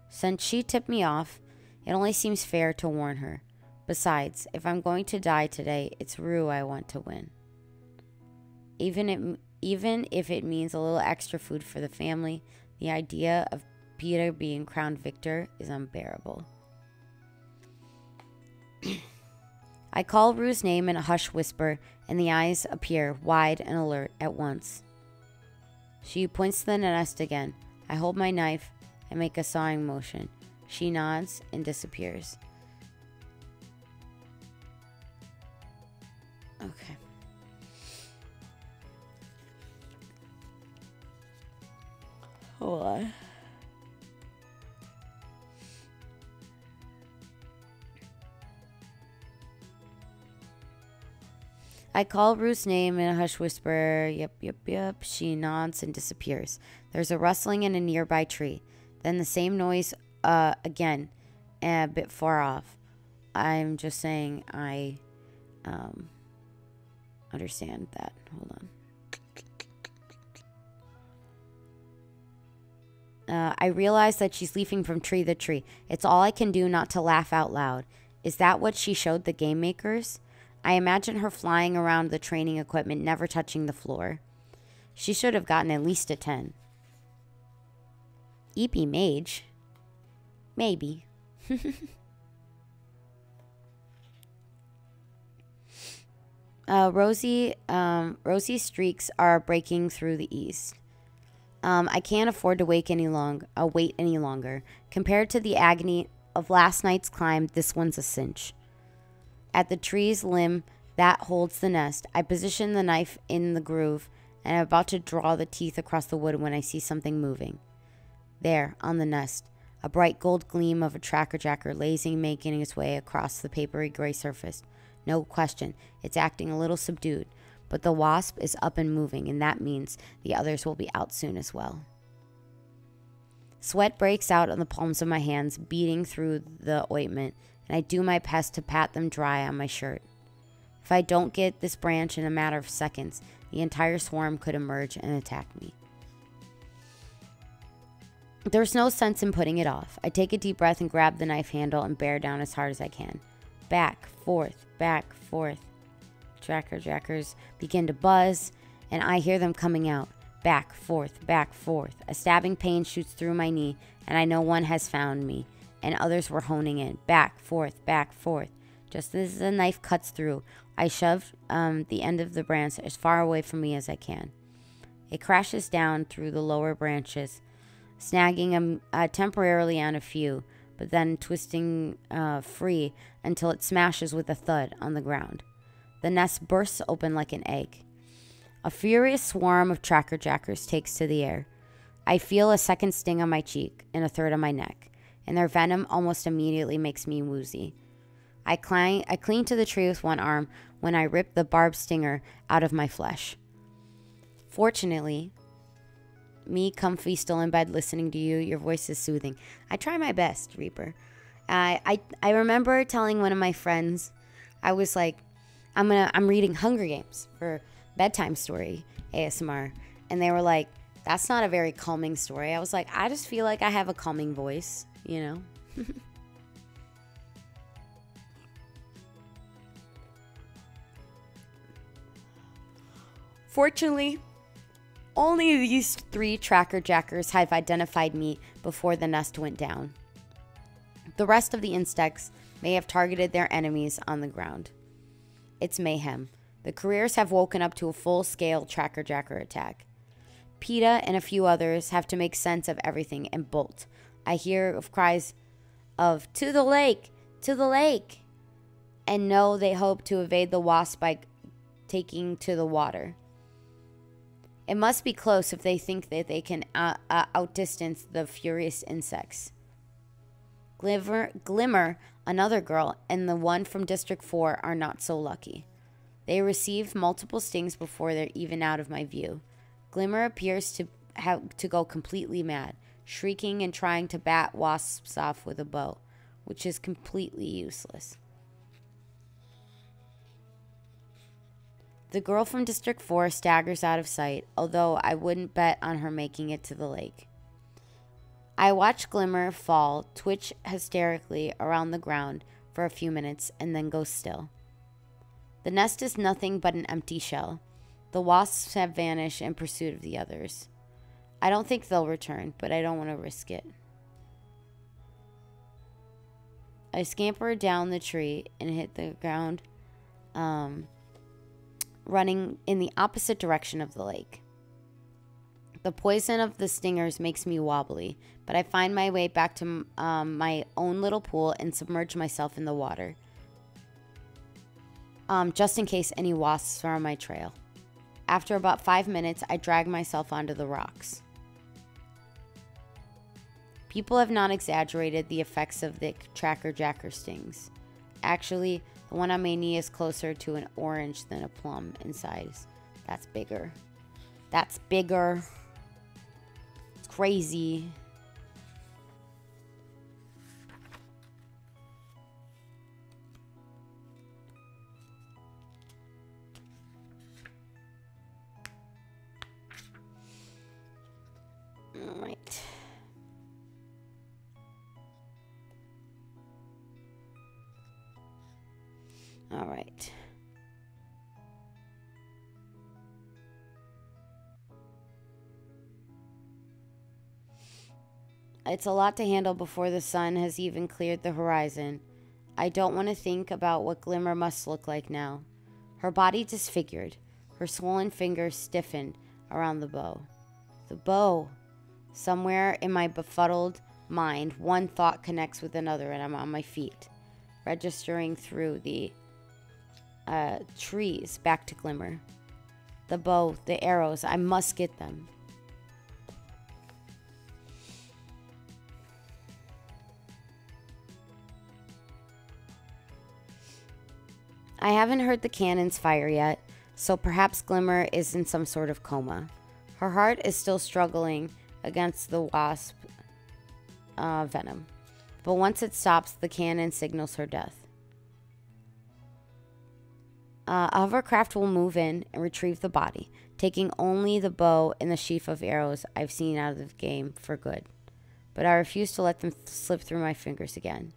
Since she tipped me off, it only seems fair to warn her. Besides, if I'm going to die today, it's Rue I want to win. Even if it means a little extra food for the family, the idea of Peter being crowned victor is unbearable. I call Rue's name in a hushed whisper, and the eyes appear wide and alert at once. She points to the nest again. I hold my knife and make a sawing motion. She nods and disappears. Okay. Hold on. I call Ruth's name in a hushed whisper. Yep. She nods and disappears. There's a rustling in a nearby tree. Then the same noise again, a bit far off. I'm just saying I understand that. Hold on. I realize that she's leaping from tree to tree. It's all I can do not to laugh out loud. Is that what she showed the game makers? I imagine her flying around the training equipment, never touching the floor. She should have gotten at least a 10. EP Mage? Maybe. Rosie's streaks are breaking through the east. I can't afford to wait any longer. Compared to the agony of last night's climb, this one's a cinch. At the tree's limb that holds the nest, I position the knife in the groove, and I'm about to draw the teeth across the wood when I see something moving. There, on the nest, a bright gold gleam of a tracker-jacker lazily making its way across the papery gray surface. No question, it's acting a little subdued, but the wasp is up and moving, and that means the others will be out soon as well. Sweat breaks out on the palms of my hands, beating through the ointment, and I do my best to pat them dry on my shirt. If I don't get this branch in a matter of seconds, the entire swarm could emerge and attack me. There's no sense in putting it off. I take a deep breath and grab the knife handle and bear down as hard as I can. Back, forth, back, forth. Tracker-jackers begin to buzz, and I hear them coming out. Back, forth, back, forth. A stabbing pain shoots through my knee, and I know one has found me, and others were honing in. Back, forth, back, forth. Just as the knife cuts through, I shove the end of the branch as far away from me as I can. It crashes down through the lower branches, snagging temporarily on a few, but then twisting free until it smashes with a thud on the ground. The nest bursts open like an egg. A furious swarm of tracker jackers takes to the air. I feel a second sting on my cheek and a third on my neck, and their venom almost immediately makes me woozy. I cling to the tree with one arm when I rip the barbed stinger out of my flesh. Fortunately, me comfy still in bed listening to you, your voice is soothing. I try my best, Reaper. I remember telling one of my friends, I was like, I'm reading Hunger Games for bedtime story ASMR, and they were like, that's not a very calming story. I was like, I just feel like I have a calming voice, you know? Fortunately, only these 3 tracker jackers have identified me before the nest went down. The rest of the insects may have targeted their enemies on the ground. It's mayhem. The careers have woken up to a full-scale tracker jacker attack. PETA and a few others have to make sense of everything and bolt. I hear of cries of, to the lake, and know they hope to evade the wasp by taking to the water. It must be close if they think that they can outdistance the furious insects. Glimmer, another girl, and the one from District 4 are not so lucky. They received multiple stings before they're even out of my view. Glimmer appears to go completely mad, shrieking and trying to bat wasps off with a bow, which is completely useless. The girl from District 4 staggers out of sight, although I wouldn't bet on her making it to the lake. I watch Glimmer fall, twitch hysterically around the ground for a few minutes, and then go still. The nest is nothing but an empty shell. The wasps have vanished in pursuit of the others. I don't think they'll return, but I don't want to risk it. I scamper down the tree and hit the ground, running in the opposite direction of the lake. The poison of the stingers makes me wobbly, but I find my way back to my own little pool and submerge myself in the water, just in case any wasps are on my trail. After about 5 minutes, I drag myself onto the rocks. People have not exaggerated the effects of the tracker jacker stings. Actually, the one on my knee is closer to an orange than a plum in size. That's bigger. That's bigger. It's crazy. All right. All right. It's a lot to handle before the sun has even cleared the horizon. I don't want to think about what Glimmer must look like now. Her body disfigured, her swollen fingers stiffened around the bow. The bow. Somewhere in my befuddled mind, one thought connects with another, and I'm on my feet, registering through the trees back to Glimmer. The bow, the arrows, I must get them. I haven't heard the cannons fire yet, so perhaps Glimmer is in some sort of coma. Her heart is still struggling against the wasp venom, but once it stops, the cannon signals her death. A hovercraft will move in and retrieve the body, taking only the bow and the sheaf of arrows I've seen out of the game for good. But I refuse to let them slip through my fingers again.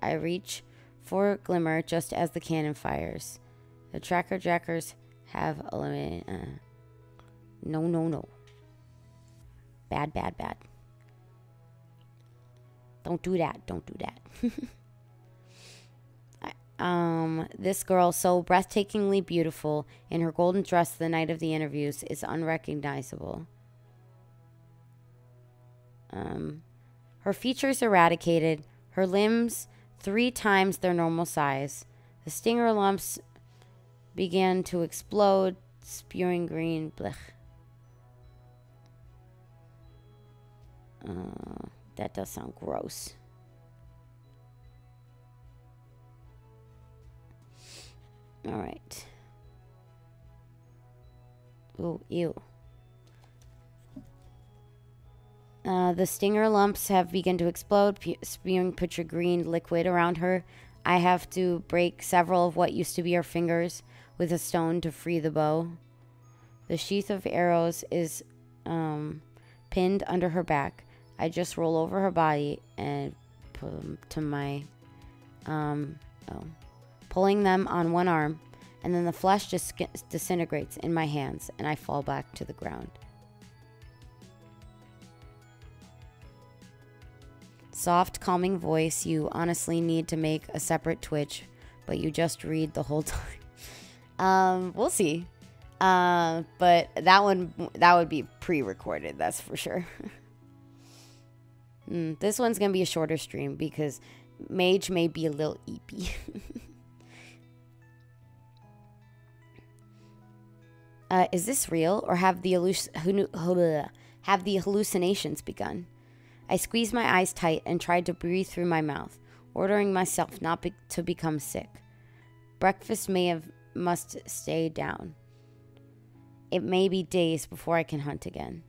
I reach for Glimmer just as the cannon fires. The tracker jackers have eliminated. No. Bad. Don't do that. This girl, so breathtakingly beautiful in her golden dress the night of the interviews, is unrecognizable. Her features eradicated, her limbs 3 times their normal size. The stinger lumps began to explode Spewing green. Blech. That does sound gross. All right. Ooh, ew. The stinger lumps have begun to explode, spewing putrid green liquid around her. I have to break several of what used to be her fingers with a stone to free the bow. The sheath of arrows is pinned under her back. I just roll over her body and put them to my, pulling them on one arm, and then the flesh just disintegrates in my hands, and I fall back to the ground. Soft, calming voice. You honestly need to make a separate Twitch, but you just read the whole time. We'll see. But that would be pre-recorded, that's for sure. This one's gonna be a shorter stream because Mage may be a little eepy. Is this real, or have the hallucinations begun? I squeezed my eyes tight and tried to breathe through my mouth, ordering myself not to become sick. Breakfast must stay down. It may be days before I can hunt again.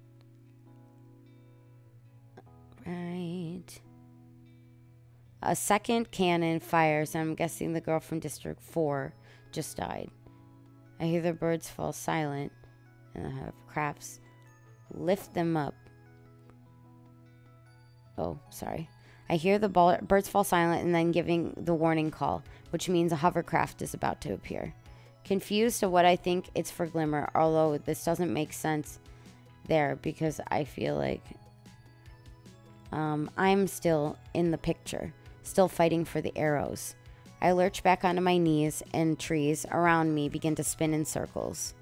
Right. A second cannon fires, and I'm guessing the girl from District 4 just died. I hear the birds fall silent, and I have crafts lift them up. Oh, sorry. I hear the birds fall silent and then giving the warning call, which means a hovercraft is about to appear. Confused to what I think it's for Glimmer, although this doesn't make sense there because I feel like I'm still in the picture, still fighting for the arrows. I lurch back onto my knees, and trees around me begin to spin in circles.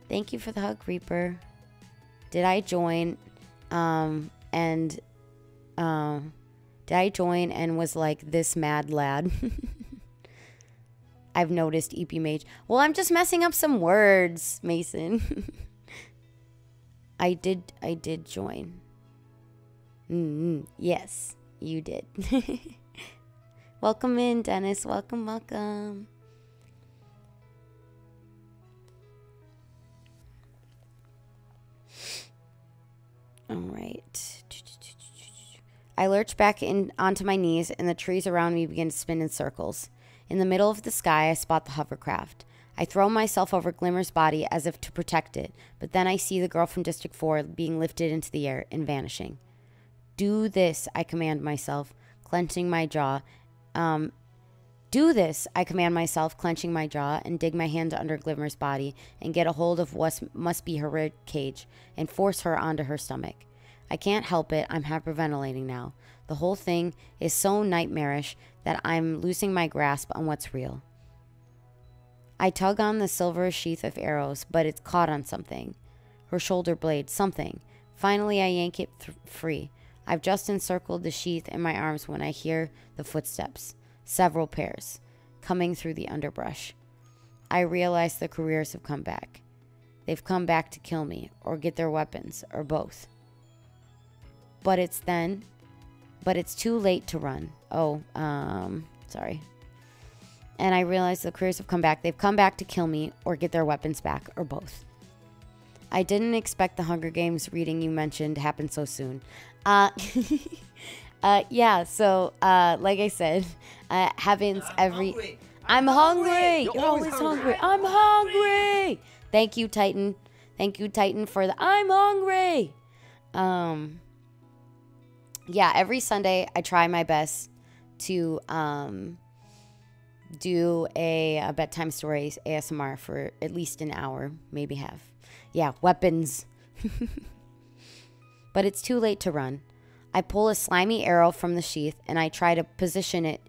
Thank you for the hug, Reaper. Did I join and was like this mad lad? I've noticed EP Mage. Well, I'm just messing up some words, Mason. I did join. Yes, you did. Welcome in, Dennis. Welcome, welcome. All right. I lurch back onto my knees, and the trees around me begin to spin in circles. In the middle of the sky, I spot the hovercraft. I throw myself over Glimmer's body as if to protect it, but then I see the girl from District 4 being lifted into the air and vanishing. Do this, I command myself, clenching my jaw. Do this, I command myself, clenching my jaw, and dig my hand under Glimmer's body and get a hold of what must be her rib cage and force her onto her stomach. I can't help it, I'm hyperventilating now. The whole thing is so nightmarish that I'm losing my grasp on what's real. I tug on the silver sheath of arrows, but it's caught on something. Her shoulder blade, something. Finally, I yank it free. I've just encircled the sheath in my arms when I hear the footsteps, several pairs, coming through the underbrush. I realize the careers have come back. They've come back to kill me, or get their weapons, or both. But it's too late to run. Oh, sorry. And I realize the careers have come back. They've come back to kill me, or get their weapons back, or both. I didn't expect the Hunger Games reading you mentioned to happen so soon. Yeah, so, like I said, happens every... I'm hungry! You're always hungry! I'm hungry! Thank you, Titan. Thank you, Titan, for the I'm hungry! Yeah, every Sunday I try my best to do a bedtime stories ASMR for at least an hour, maybe half. Yeah, weapons. But it's too late to run. I pull a slimy arrow from the sheath and I try to position it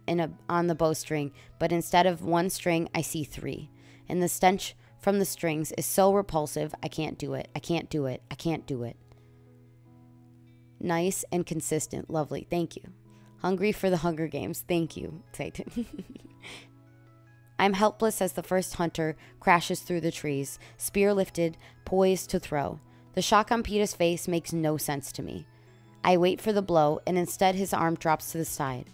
on the bowstring, but instead of one string, I see three. And the stench from the strings is so repulsive, I can't do it. I can't do it. I can't do it. Nice and consistent. Lovely. Thank you. Hungry for the Hunger Games. Thank you, Titan. I'm helpless as the first hunter crashes through the trees, spear lifted, poised to throw. The shock on Peeta's face makes no sense to me. I wait for the blow, and instead his arm drops to the side.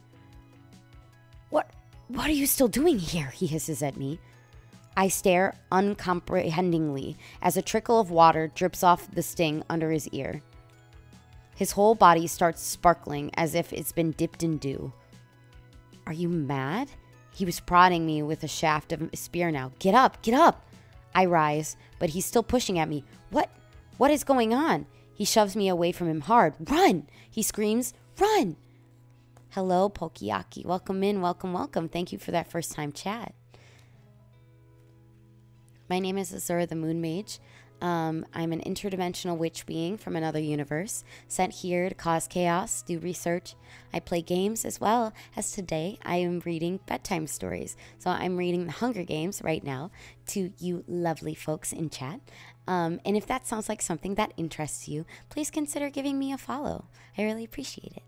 What are you still doing here? He hisses at me. I stare uncomprehendingly as a trickle of water drips off the sting under his ear. His whole body starts sparkling as if it's been dipped in dew. Are you mad? He was prodding me with a shaft of a spear now. Get up, get up. I rise, but he's still pushing at me. What is going on? He shoves me away from him hard. Run! He screams, run! Hello, Pokeyaki. Welcome in, welcome, welcome. Thank you for that first time chat. My name is Azura the Moon Mage. I'm an interdimensional witch being from another universe, sent here to cause chaos, do research. I play games as well as today I am reading bedtime stories. So I'm reading The Hunger Games right now to you lovely folks in chat. And if that sounds like something that interests you, please consider giving me a follow. I really appreciate it.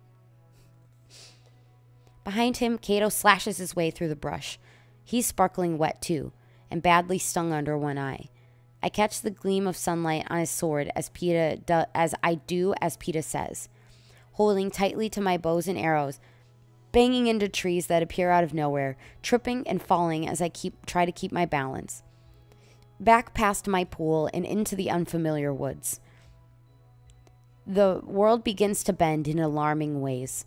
Behind him, Kato slashes his way through the brush. He's sparkling wet too, and badly stung under one eye. I catch the gleam of sunlight on his sword as I do as Peeta says, holding tightly to my bows and arrows, banging into trees that appear out of nowhere, tripping and falling as I try to keep my balance. Back past my pool and into the unfamiliar woods. The world begins to bend in alarming ways.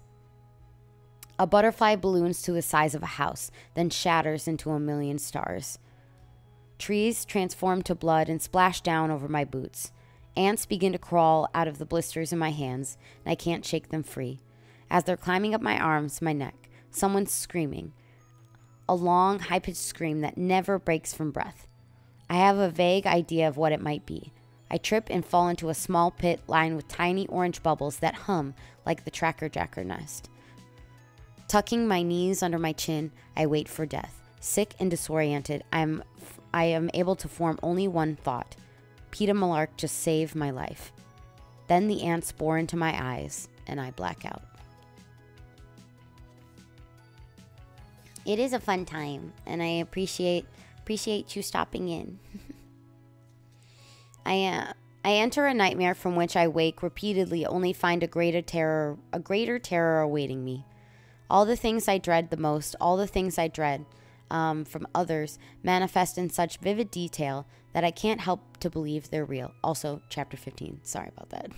A butterfly balloons to the size of a house, then shatters into a million stars. Trees transform to blood and splash down over my boots. Ants begin to crawl out of the blisters in my hands, and I can't shake them free. As they're climbing up my arms, my neck, someone's screaming. A long, high-pitched scream that never breaks from breath. I have a vague idea of what it might be. I trip and fall into a small pit lined with tiny orange bubbles that hum like the Tracker Jacker nest. Tucking my knees under my chin, I wait for death. Sick and disoriented, I am able to form only one thought. Peeta Malark just saved my life. Then the ants bore into my eyes, and I black out. It is a fun time, and I appreciate you stopping in. I enter a nightmare from which I wake repeatedly, only find a greater terror awaiting me. All the things I dread the most, all the things I dread from others manifest in such vivid detail that I can't help to believe they're real. Also, chapter 15. Sorry about that.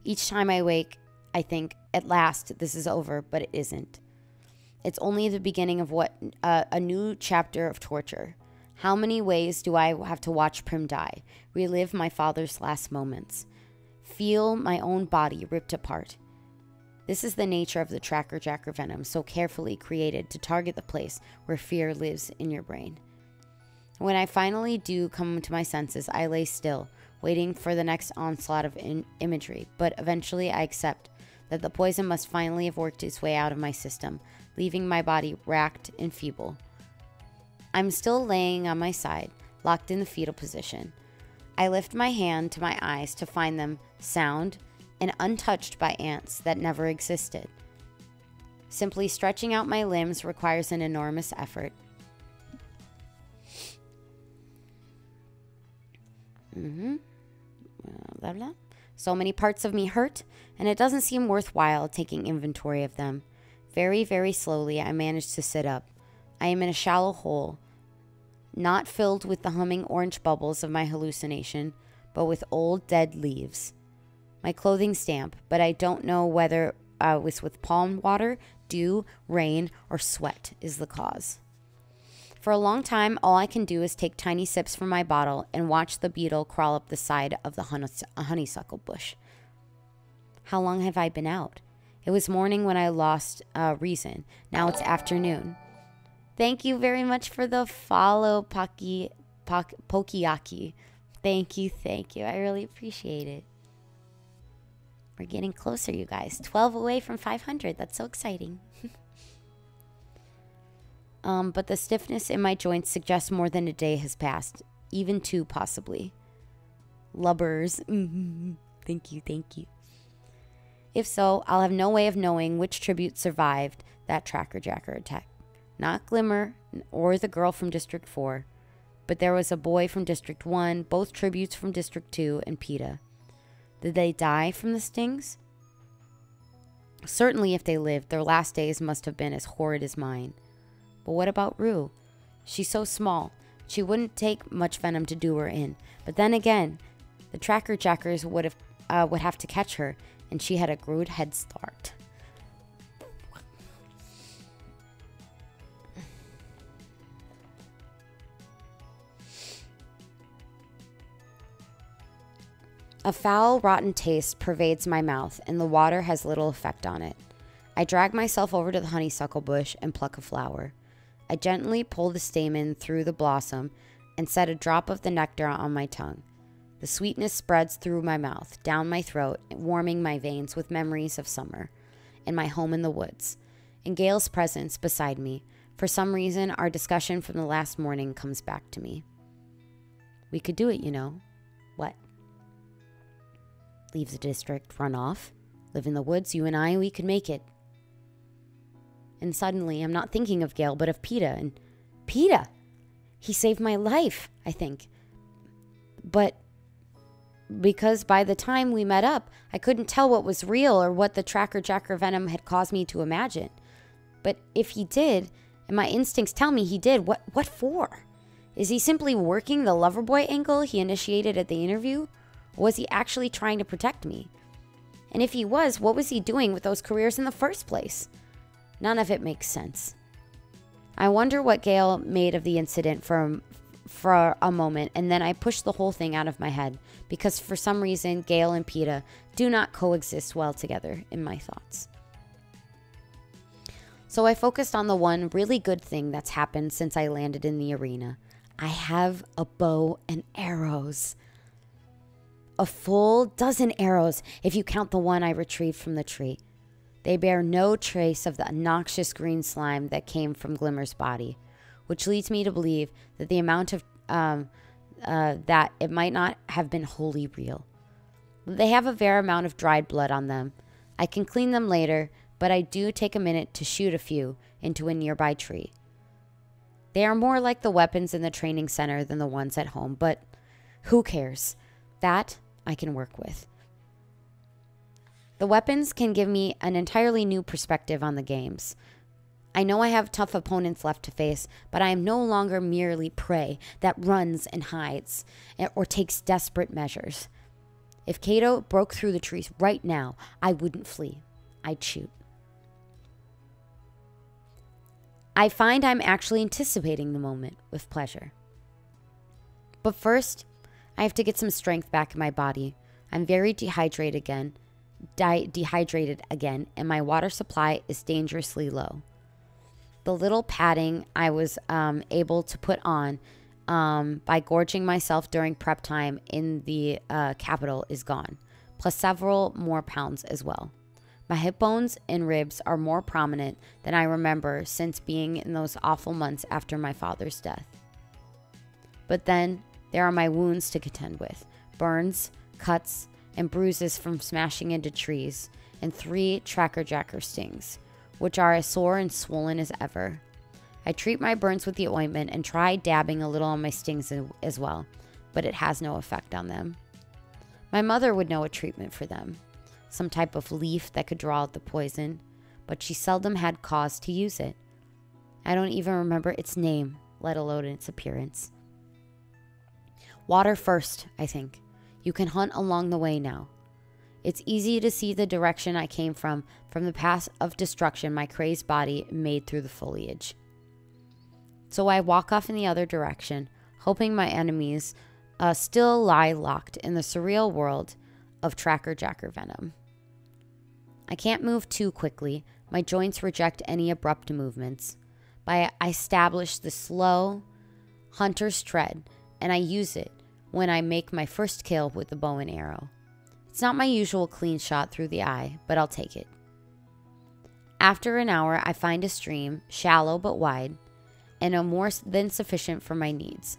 Each time I wake, I think, at last, this is over, but it isn't. It's only the beginning of a new chapter of torture. How many ways do I have to watch Prim die, relive my father's last moments, feel my own body ripped apart? This is the nature of the Tracker Jacker venom, so carefully created to target the place where fear lives in your brain. When I finally do come to my senses, I lay still, waiting for the next onslaught of imagery, but eventually I accept that the poison must finally have worked its way out of my system, leaving my body racked and feeble. I'm still laying on my side, locked in the fetal position. I lift my hand to my eyes to find them sound and untouched by ants that never existed. Simply stretching out my limbs requires an enormous effort. Blah, blah. So many parts of me hurt, and it doesn't seem worthwhile taking inventory of them. Very, very slowly, I manage to sit up. I am in a shallow hole, not filled with the humming orange bubbles of my hallucination, but with old dead leaves. My clothing's damp, but I don't know whether it was with palm water, dew, rain, or sweat is the cause. For a long time, all I can do is take tiny sips from my bottle and watch the beetle crawl up the side of the honeysuckle bush. How long have I been out? It was morning when I lost reason. Now it's afternoon. Thank you very much for the follow, Pokeyaki. Thank you. I really appreciate it. We're getting closer, you guys. 12 away from 500. That's so exciting. But the stiffness in my joints suggests more than a day has passed. Even 2, possibly. Lubbers. Thank you. If so, I'll have no way of knowing which tribute survived that Tracker Jacker attack. Not Glimmer or the girl from District 4, but there was a boy from District 1, both tributes from District 2, and PETA. Did they die from the stings? Certainly if they lived, their last days must have been as horrid as mine. But what about Rue? She's so small. She wouldn't take much venom to do her in. But then again, the tracker jackers would have to catch her, and she had a good head start. A foul, rotten taste pervades my mouth, and the water has little effect on it. I drag myself over to the honeysuckle bush and pluck a flower. I gently pull the stamen through the blossom and set a drop of the nectar on my tongue. The sweetness spreads through my mouth, down my throat, warming my veins with memories of summer and my home in the woods. In Gail's presence beside me, for some reason, our discussion from the last morning comes back to me. We could do it, you know. What? Leave the district, run off, live in the woods, you and I, we could make it. And suddenly, I'm not thinking of Gail, but of PETA. And PETA! He saved my life, I think. But because by the time we met up, I couldn't tell what was real or what the tracker jacker venom had caused me to imagine. But if he did, and my instincts tell me he did, what for? Is he simply working the lover boy angle he initiated at the interview? Or was he actually trying to protect me? And if he was, what was he doing with those careers in the first place? None of it makes sense. I wonder what Gail made of the incident for a moment, and then I push the whole thing out of my head, because for some reason, Gail and PETA do not coexist well together in my thoughts. So I focused on the one really good thing that's happened since I landed in the arena. I have a bow and arrows. A full dozen arrows if you count the one I retrieved from the tree. They bear no trace of the noxious green slime that came from Glimmer's body, which leads me to believe that the amount of that it might not have been wholly real. They have a fair amount of dried blood on them. I can clean them later, but I do take a minute to shoot a few into a nearby tree. They are more like the weapons in the training center than the ones at home, but who cares? That I can work with. The weapons can give me an entirely new perspective on the games. I know I have tough opponents left to face, but I am no longer merely prey that runs and hides or takes desperate measures. If Kato broke through the trees right now, I wouldn't flee. I'd shoot. I find I'm actually anticipating the moment with pleasure. But first, I have to get some strength back in my body. I'm very dehydrated again, and my water supply is dangerously low. The little padding I was able to put on by gorging myself during prep time in the capital is gone, plus several more pounds as well. My hip bones and ribs are more prominent than I remember since being in those awful months after my father's death. But then there are my wounds to contend with, burns, cuts, and bruises from smashing into trees, and 3 tracker jacker stings, which are as sore and swollen as ever. I treat my burns with the ointment and try dabbing a little on my stings as well, but it has no effect on them. My mother would know a treatment for them, some type of leaf that could draw out the poison, but she seldom had cause to use it. I don't even remember its name, let alone its appearance. Water first, I think. You can hunt along the way now. It's easy to see the direction I came from the path of destruction my crazed body made through the foliage. So I walk off in the other direction, hoping my enemies still lie locked in the surreal world of tracker jacker venom. I can't move too quickly. My joints reject any abrupt movements. But I establish the slow hunter's tread, and I use it when I make my first kill with the bow and arrow. It's not my usual clean shot through the eye, but I'll take it. After an hour, I find a stream, shallow but wide, and more than sufficient for my needs.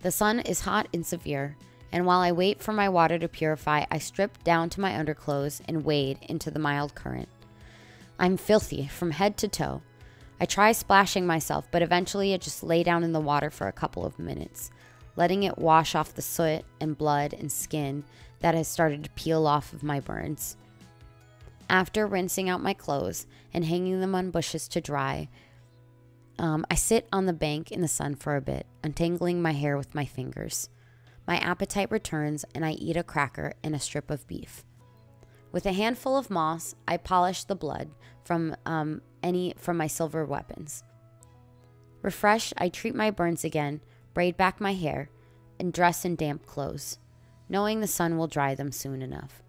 The sun is hot and severe, and while I wait for my water to purify, I strip down to my underclothes and wade into the mild current. I'm filthy from head to toe. I try splashing myself, but eventually I just lay down in the water for a couple of minutes, letting it wash off the soot and blood and skin that has started to peel off of my burns. After rinsing out my clothes and hanging them on bushes to dry, I sit on the bank in the sun for a bit, untangling my hair with my fingers. My appetite returns and I eat a cracker and a strip of beef. With a handful of moss, I polish the blood from my silver weapons. Refreshed, I treat my burns again, braid back my hair, and dress in damp clothes, knowing the sun will dry them soon enough.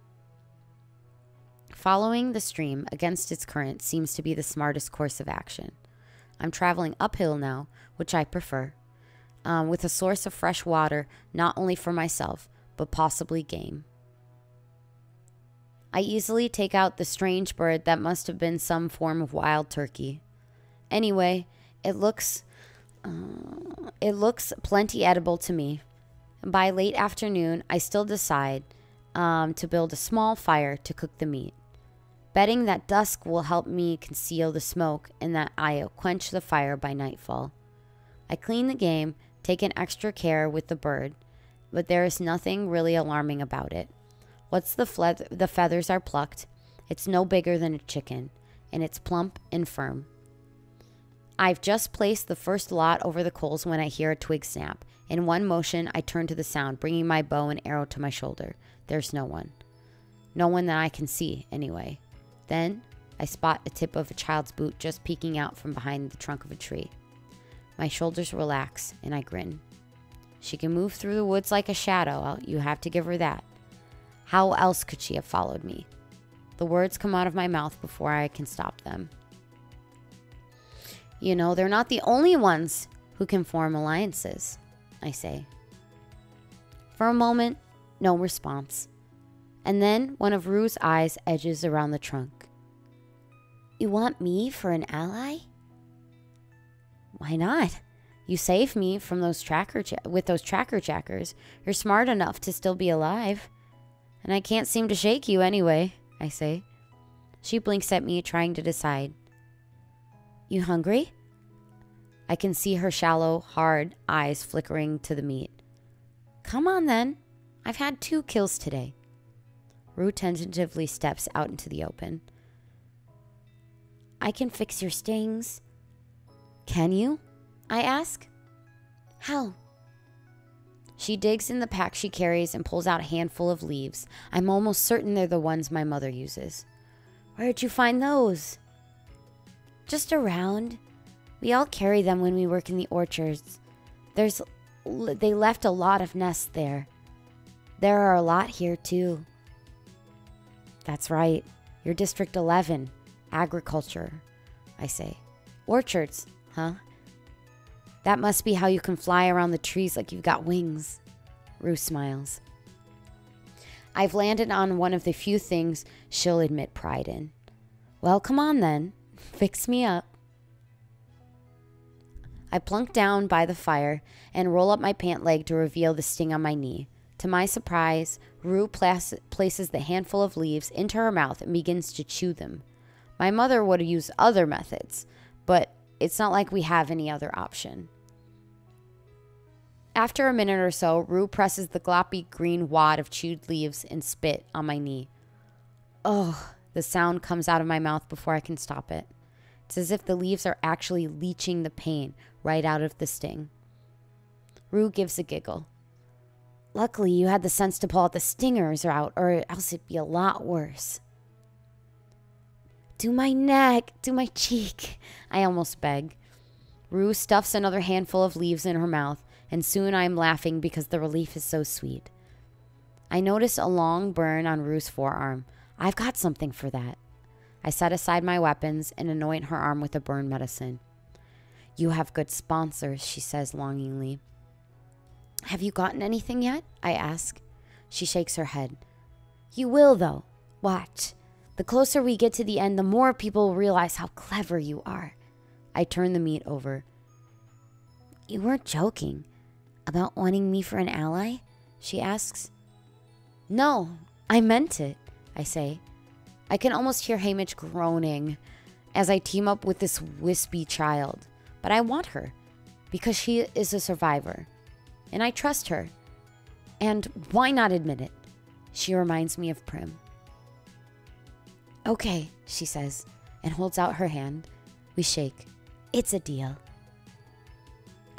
Following the stream against its current seems to be the smartest course of action. I'm traveling uphill now, which I prefer, with a source of fresh water not only for myself, but possibly game. I easily take out the strange bird that must have been some form of wild turkey. Anyway, it looks plenty edible to me. By late afternoon, I still decide to build a small fire to cook the meat, betting that dusk will help me conceal the smoke and that I'll quench the fire by nightfall. I clean the game, take an extra care with the bird, but there is nothing really alarming about it. Once the feathers are plucked, it's no bigger than a chicken, and it's plump and firm. I've just placed the first lot over the coals when I hear a twig snap. In one motion, I turn to the sound, bringing my bow and arrow to my shoulder. There's no one. No one that I can see, anyway. Then, I spot a tip of a child's boot just peeking out from behind the trunk of a tree. My shoulders relax, and I grin. She can move through the woods like a shadow, you have to give her that. How else could she have followed me? The words come out of my mouth before I can stop them. You know, they're not the only ones who can form alliances, I say. For a moment, no response. And then one of Rue's eyes edges around the trunk. You want me for an ally? Why not? You saved me from those tracker jackers. You're smart enough to still be alive. And I can't seem to shake you anyway, I say. She blinks at me, trying to decide. You hungry? I can see her shallow, hard eyes flickering to the meat. Come on then. I've had 2 kills today. Rue tentatively steps out into the open. I can fix your stings. Can you? I ask. How? She digs in the pack she carries and pulls out a handful of leaves. I'm almost certain they're the ones my mother uses. Where'd you find those? Just around. We all carry them when we work in the orchards. They left a lot of nests there. There are a lot here too. That's right. You're District 11. Agriculture, I say. Orchards, huh? That must be how you can fly around the trees like you've got wings. Rue smiles. I've landed on one of the few things she'll admit pride in. Well, come on then. Fix me up. I plunk down by the fire and roll up my pant leg to reveal the sting on my knee. To my surprise, Rue places the handful of leaves into her mouth and begins to chew them. My mother would use other methods, but it's not like we have any other option. After a minute or so, Rue presses the gloppy green wad of chewed leaves and spit on my knee. Ugh, the sound comes out of my mouth before I can stop it. It's as if the leaves are actually leaching the pain right out of the sting. Rue gives a giggle. Luckily, you had the sense to pull out the stingers out, or else it'd be a lot worse. Do my neck, do my cheek, I almost beg. Rue stuffs another handful of leaves in her mouth, and soon I'm laughing because the relief is so sweet. I notice a long burn on Rue's forearm. I've got something for that. I set aside my weapons and anoint her arm with a burn medicine. You have good sponsors, she says longingly. Have you gotten anything yet? I ask. She shakes her head. You will, though. Watch. The closer we get to the end, the more people will realize how clever you are. I turn the meat over. You weren't joking about wanting me for an ally? She asks. No, I meant it, I say. I can almost hear Hamish groaning as I team up with this wispy child. But I want her because she is a survivor and I trust her. And why not admit it? She reminds me of Prim. Okay, she says, and holds out her hand. We shake. It's a deal.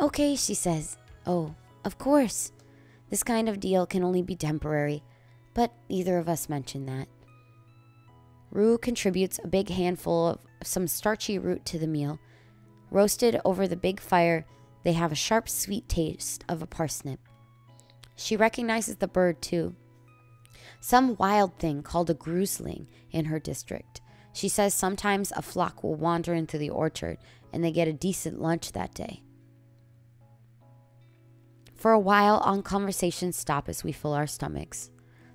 Okay, she says. Oh, of course. This kind of deal can only be temporary, but neither of us mention that. Rue contributes a big handful of some starchy root to the meal. Roasted over the big fire, they have a sharp, sweet taste of a parsnip. She recognizes the bird, too. Some wild thing called a grousling in her district. She says sometimes a flock will wander into the orchard and they get a decent lunch that day. For a while, all conversations stop as we fill our stomachs.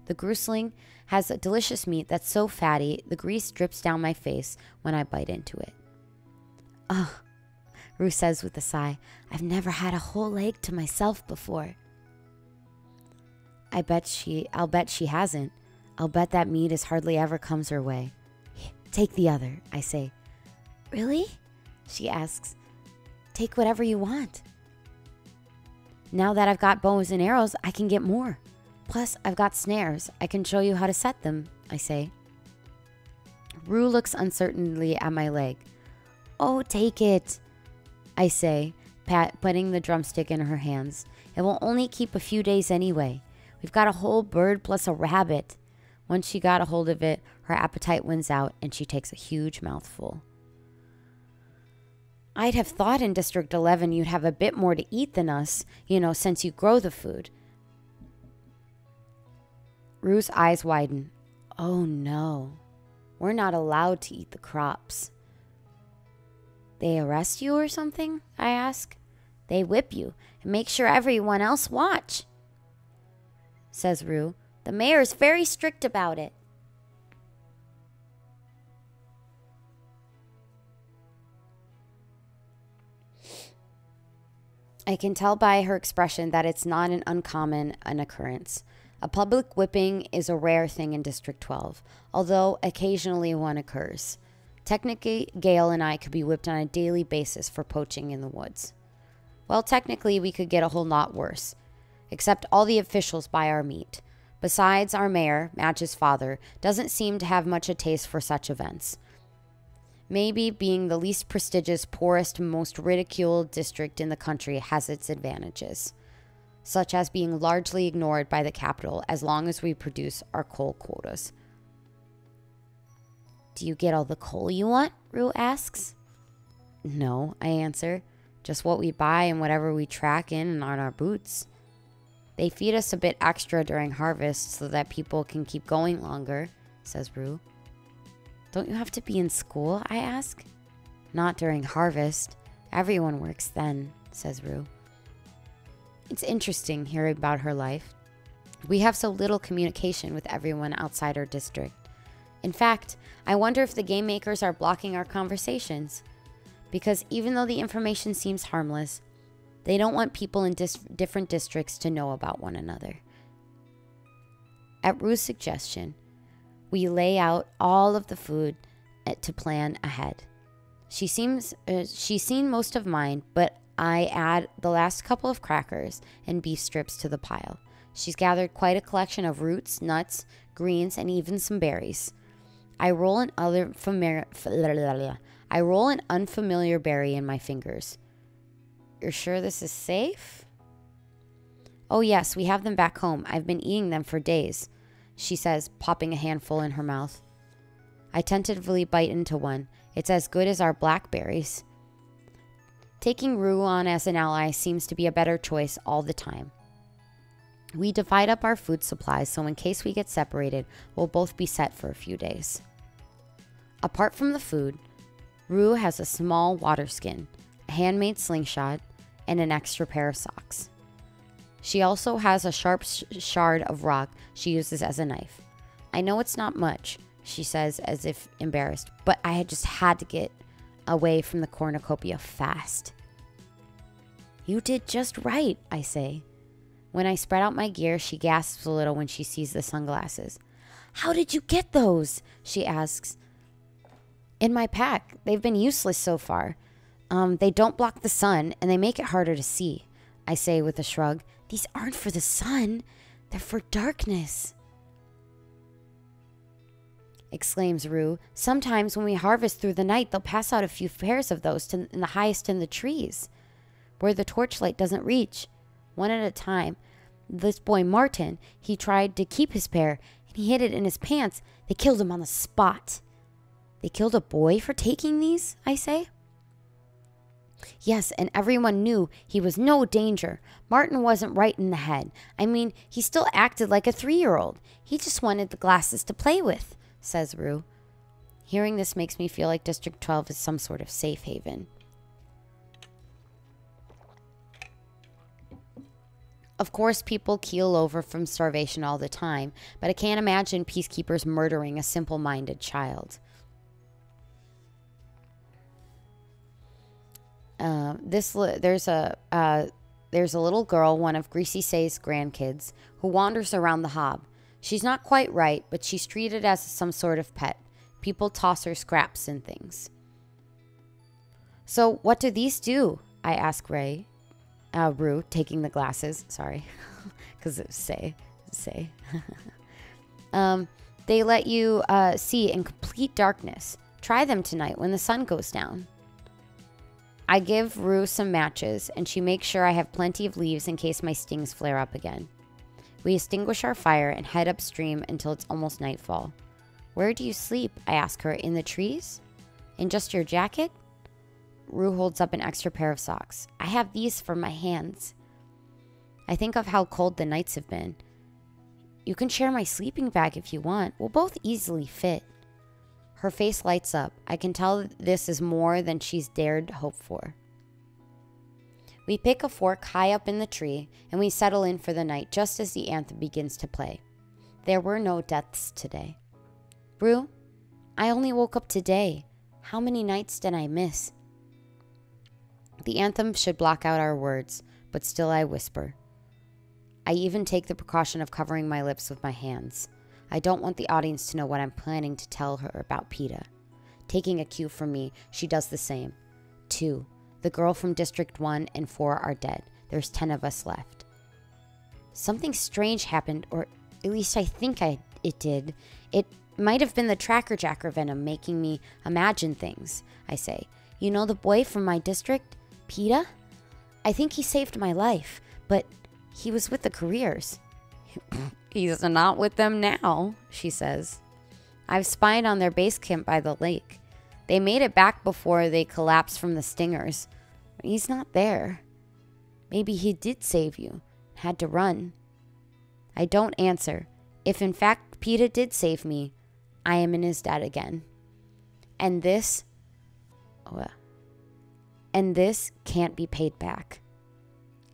The grousling has a delicious meat that's so fatty, the grease drips down my face when I bite into it. Ugh, Rue says with a sigh, I've never had a whole leg to myself before. I'll bet she hasn't. I'll bet that meat is hardly ever comes her way. Take the other, I say. Really? She asks. Take whatever you want. Now that I've got bows and arrows, I can get more. Plus, I've got snares. I can show you how to set them, I say. Rue looks uncertainly at my leg. Oh, take it, I say, putting the drumstick in her hands. It will only keep a few days anyway. We've got a whole bird plus a rabbit. Once she got a hold of it, her appetite wins out and she takes a huge mouthful. I'd have thought in District 11 you'd have a bit more to eat than us, since you grow the food. Rue's eyes widen. Oh no, we're not allowed to eat the crops. They arrest you or something? I ask. They whip you and make sure everyone else watch, says Rue. The mayor is very strict about it. I can tell by her expression that it's not an uncommon occurrence. A public whipping is a rare thing in District 12, although occasionally one occurs. Technically, Gail and I could be whipped on a daily basis for poaching in the woods. Well, technically, we could get a whole lot worse, except all the officials buy our meat. Besides, our mayor, Madge's father, doesn't seem to have much a taste for such events. Maybe being the least prestigious, poorest, most ridiculed district in the country has its advantages, such as being largely ignored by the capital as long as we produce our coal quotas. Do you get all the coal you want? Rue asks. No, I answer. Just what we buy and whatever we track in and on our boots. They feed us a bit extra during harvest so that people can keep going longer, says Rue. Don't you have to be in school? I ask. Not during harvest. Everyone works then, says Rue. It's interesting hearing about her life. We have so little communication with everyone outside our district. In fact, I wonder if the game makers are blocking our conversations. Because even though the information seems harmless, they don't want people in different districts to know about one another. At Rue's suggestion, we lay out all of the food to plan ahead. She's seen most of mine, but I add the last couple of crackers and beef strips to the pile. She's gathered quite a collection of roots, nuts, greens, and even some berries. I roll an unfamiliar berry in my fingers. You're sure this is safe? Oh yes, we have them back home. I've been eating them for days, she says, popping a handful in her mouth. I tentatively bite into one. It's as good as our blackberries. Taking Rue on as an ally seems to be a better choice all the time. We divide up our food supplies so in case we get separated, we'll both be set for a few days. Apart from the food, Rue has a small water skin, a handmade slingshot, and an extra pair of socks. She also has a sharp shard of rock she uses as a knife. I know it's not much, she says as if embarrassed, but I had just had to get away from the cornucopia fast. You did just right, I say. When I spread out my gear, she gasps a little when she sees the sunglasses. How did you get those? She asks. In my pack. They've been useless so far. They don't block the sun, and they make it harder to see, I say with a shrug. These aren't for the sun. They're for darkness, exclaims Rue. Sometimes when we harvest through the night, they'll pass out a few pairs of those in the highest in the trees, where the torchlight doesn't reach. One at a time. This boy, Martin, he tried to keep his pair, and he hid it in his pants. They killed him on the spot. They killed a boy for taking these, I say. Yes, and everyone knew he was no danger. Martin wasn't right in the head. I mean, he still acted like a 3-year-old. He just wanted the glasses to play with, says Rue. Hearing this makes me feel like District 12 is some sort of safe haven. Of course, people keel over from starvation all the time, but I can't imagine peacekeepers murdering a simple-minded child. There's a little girl, one of Greasy Say's grandkids, who wanders around the hob. She's not quite right, but she's treated as some sort of pet. People toss her scraps and things. So what do these do? I ask Rue, taking the glasses. Sorry, because it was say. They let you see in complete darkness. Try them tonight when the sun goes down. I give Rue some matches, and she makes sure I have plenty of leaves in case my stings flare up again. We extinguish our fire and head upstream until it's almost nightfall. Where do you sleep? I ask her. In the trees? In just your jacket? Rue holds up an extra pair of socks. I have these for my hands. I think of how cold the nights have been. You can share my sleeping bag if you want. We'll both easily fit. Her face lights up. I can tell this is more than she's dared hope for. We pick a fork high up in the tree, and we settle in for the night just as the anthem begins to play. There were no deaths today. Rue, I only woke up today. How many nights did I miss? The anthem should block out our words, but still I whisper. I even take the precaution of covering my lips with my hands. I don't want the audience to know what I'm planning to tell her about PETA. Taking a cue from me, she does the same. 2. The girl from District 1 and 4 are dead. There's 10 of us left. Something strange happened, or at least I think it did. It might have been the Tracker Jacker venom making me imagine things, I say. You know the boy from my district, PETA? I think he saved my life, but he was with the careers. He's not with them now, she says. I've spied on their base camp by the lake. They made it back before they collapsed from the stingers. He's not there. Maybe he did save you. Had to run. I don't answer. If in fact PETA did save me, I am in his debt again. And this can't be paid back.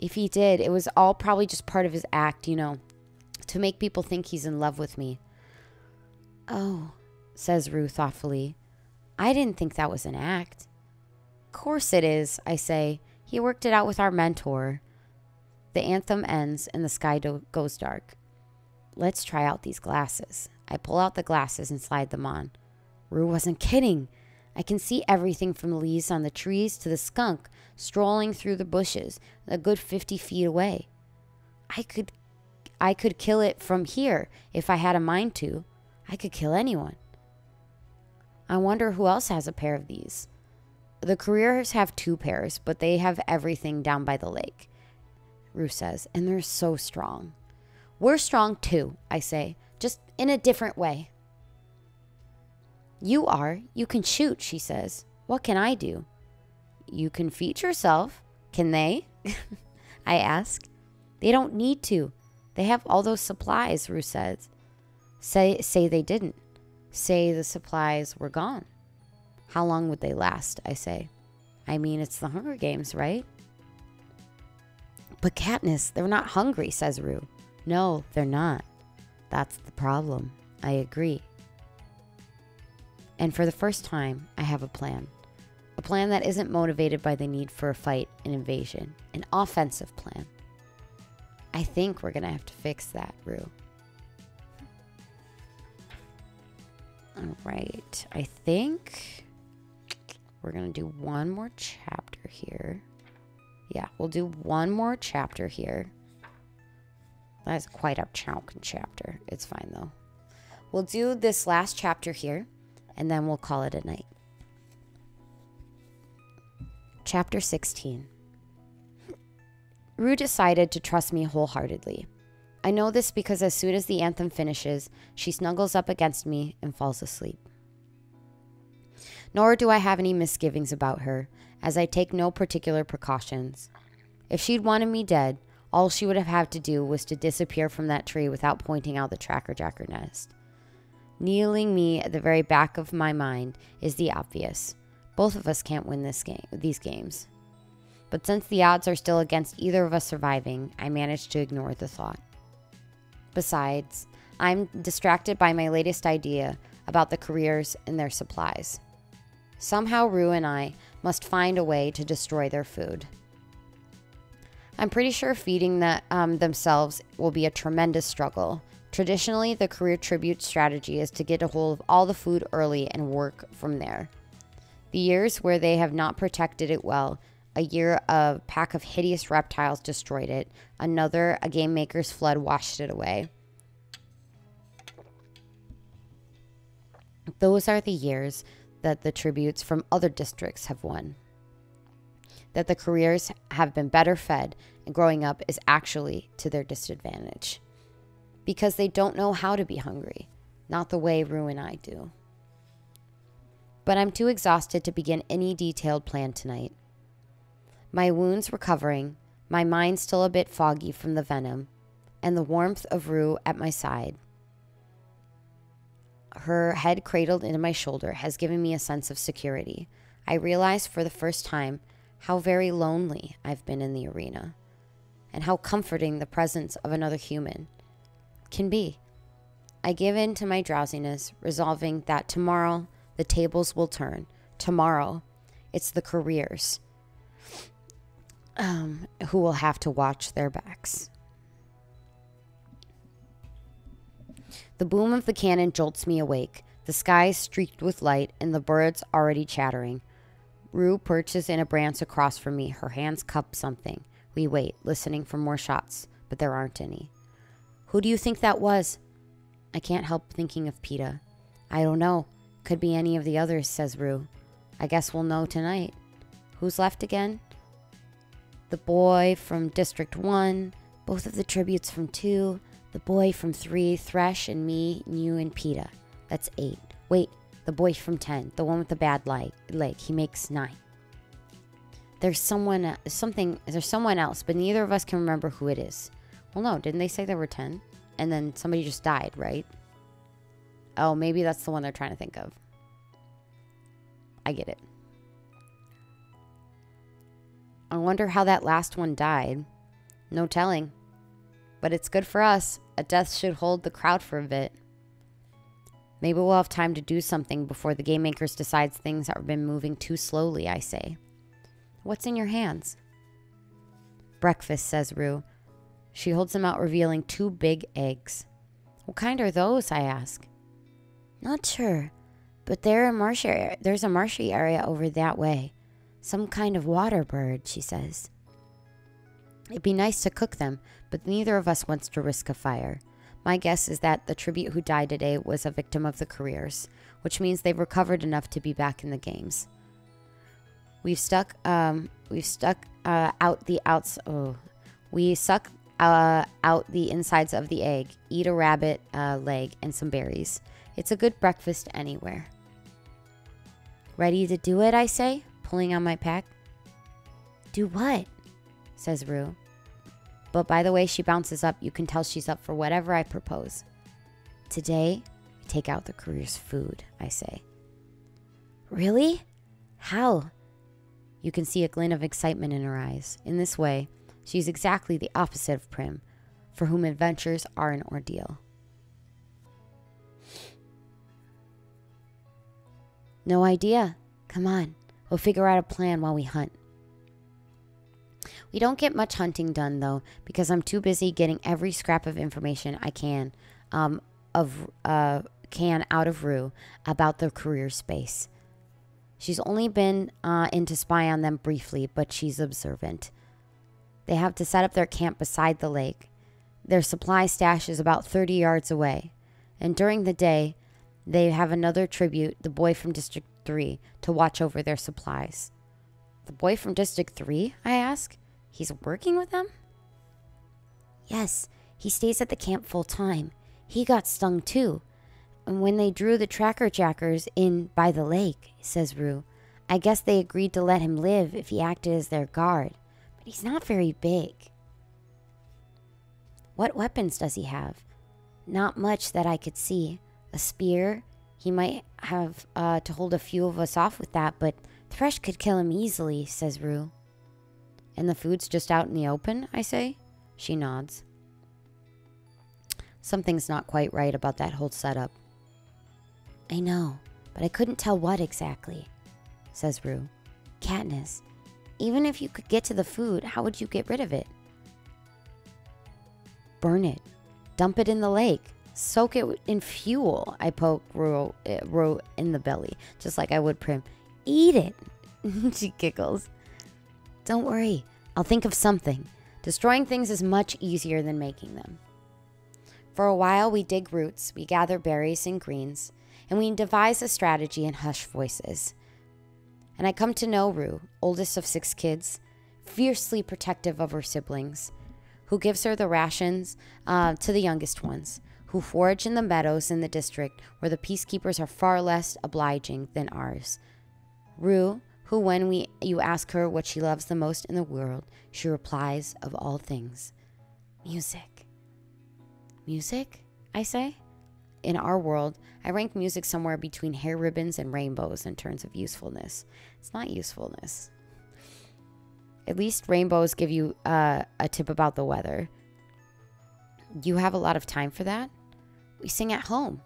If he did, it was all probably just part of his act, to make people think he's in love with me. Oh, says Rue thoughtfully. I didn't think that was an act. Course it is, I say. He worked it out with our mentor. The anthem ends and the sky goes dark. Let's try out these glasses. I pull out the glasses and slide them on. Rue wasn't kidding. I can see everything from the leaves on the trees to the skunk strolling through the bushes a good 50 feet away. I could kill it from here if I had a mind to. I could kill anyone. I wonder who else has a pair of these. The careers have 2 pairs, but they have everything down by the lake, Rue says, and they're so strong. We're strong too, I say, just in a different way. You are. You can shoot, she says. What can I do? You can feed yourself. Can they? I ask. They don't need to. They have all those supplies, Rue says. Say they didn't. Say the supplies were gone. How long would they last, I say. I mean, it's the Hunger Games, right? But Katniss, they're not hungry, says Rue. No, they're not. That's the problem. I agree. And for the first time, I have a plan. A plan that isn't motivated by the need for a fight, an invasion. An offensive plan. I think we're going to have to fix that, Rue. All right. I think we're going to do one more chapter here. Yeah, we'll do one more chapter here. That's quite a chunky chapter. It's fine, though. We'll do this last chapter here, and then we'll call it a night. Chapter 16. Rue decided to trust me wholeheartedly. I know this because as soon as the anthem finishes, she snuggles up against me and falls asleep. Nor do I have any misgivings about her, as I take no particular precautions. If she'd wanted me dead, all she would have had to do was to disappear from that tree without pointing out the tracker-jacker nest. Kneeling me at the very back of my mind is the obvious. Both of us can't win these games. But since the odds are still against either of us surviving, I manage to ignore the thought. Besides, I'm distracted by my latest idea about the careers and their supplies. Somehow Rue and I must find a way to destroy their food. I'm pretty sure feeding themselves will be a tremendous struggle. Traditionally, the career tribute strategy is to get a hold of all the food early and work from there. The years where they have not protected it well, a year a pack of hideous reptiles destroyed it, another a game maker's flood washed it away. Those are the years that the tributes from other districts have won. That the careers have been better fed and growing up is actually to their disadvantage. Because they don't know how to be hungry, not the way Rue and I do. But I'm too exhausted to begin any detailed plan tonight. My wounds recovering, my mind still a bit foggy from the venom, and the warmth of Rue at my side. Her head cradled into my shoulder has given me a sense of security. I realize for the first time how very lonely I've been in the arena, and how comforting the presence of another human can be. I give in to my drowsiness, resolving that tomorrow the tables will turn. Tomorrow, it's the careers who will have to watch their backs. The boom of the cannon jolts me awake. The sky is streaked with light, and the birds already chattering. Rue perches in a branch across from me, her hands cup something. We wait, listening for more shots, but there aren't any. Who do you think that was? I can't help thinking of Peta. I don't know. Could be any of the others, says Rue. I guess we'll know tonight. Who's left again? The boy from District 1, both of the tributes from 2, the boy from 3, Thresh and me, and you and Peta. That's 8. Wait, the boy from 10, the one with the bad leg. He makes 9. There's someone else, but neither of us can remember who it is. Well, no, didn't they say there were 10? And then somebody just died, right? Oh, maybe that's the one they're trying to think of. I get it. I wonder how that last one died. No telling. But it's good for us. A death should hold the crowd for a bit. Maybe we'll have time to do something before the game makers decides things have been moving too slowly, I say. What's in your hands? Breakfast, says Rue. She holds them out, revealing 2 big eggs. What kind are those, I ask. Not sure, but there's a marshy area over that way. Some kind of water bird, she says. It'd be nice to cook them, but neither of us wants to risk a fire. My guess is that the tribute who died today was a victim of the careers, which means they've recovered enough to be back in the games. We suck out the insides of the egg, eat a rabbit leg and some berries. It's a good breakfast anywhere. Ready to do it, I say, pulling on my pack. Do what? Says Rue. But by the way she bounces up, you can tell she's up for whatever I propose. Today, we take out the career's food, I say. Really? How? You can see a glint of excitement in her eyes. In this way, she's exactly the opposite of Prim, for whom adventures are an ordeal. No idea. Come on, we'll figure out a plan while we hunt. We don't get much hunting done, though, because I'm too busy getting every scrap of information I can out of Rue about the career space. She's only been in to spy on them briefly, but she's observant. They have to set up their camp beside the lake. Their supply stash is about 30 yards away. And during the day, they have another tribute, the boy from District 3, to watch over their supplies. The boy from District 3, I ask? He's working with them? Yes, he stays at the camp full time. He got stung too. And when they drew the tracker jackers in by the lake, says Rue, I guess they agreed to let him live if he acted as their guard. But he's not very big. What weapons does he have? Not much that I could see. A spear. He might have to hold a few of us off with that, but Thresh could kill him easily, says Rue. And the food's just out in the open, I say. She nods. Something's not quite right about that whole setup. I know, but I couldn't tell what exactly, says Rue. Katniss, even if you could get to the food, how would you get rid of it? Burn it. Dump it in the lake. Soak it in fuel. I poke Rue in the belly, just like I would Prim. Eat it. She giggles. Don't worry. I'll think of something. Destroying things is much easier than making them. For a while, we dig roots, we gather berries and greens, and we devise a strategy in hushed voices. And I come to know Rue, oldest of 6 kids, fiercely protective of her siblings, who gives her the rations to the youngest ones, who forage in the meadows in the district where the peacekeepers are far less obliging than ours. Rue, who when you ask her what she loves the most in the world, she replies, of all things, music. Music, I say? In our world, I rank music somewhere between hair ribbons and rainbows in terms of usefulness. It's not usefulness. At least rainbows give you a tip about the weather. You have a lot of time for that? We sing at home.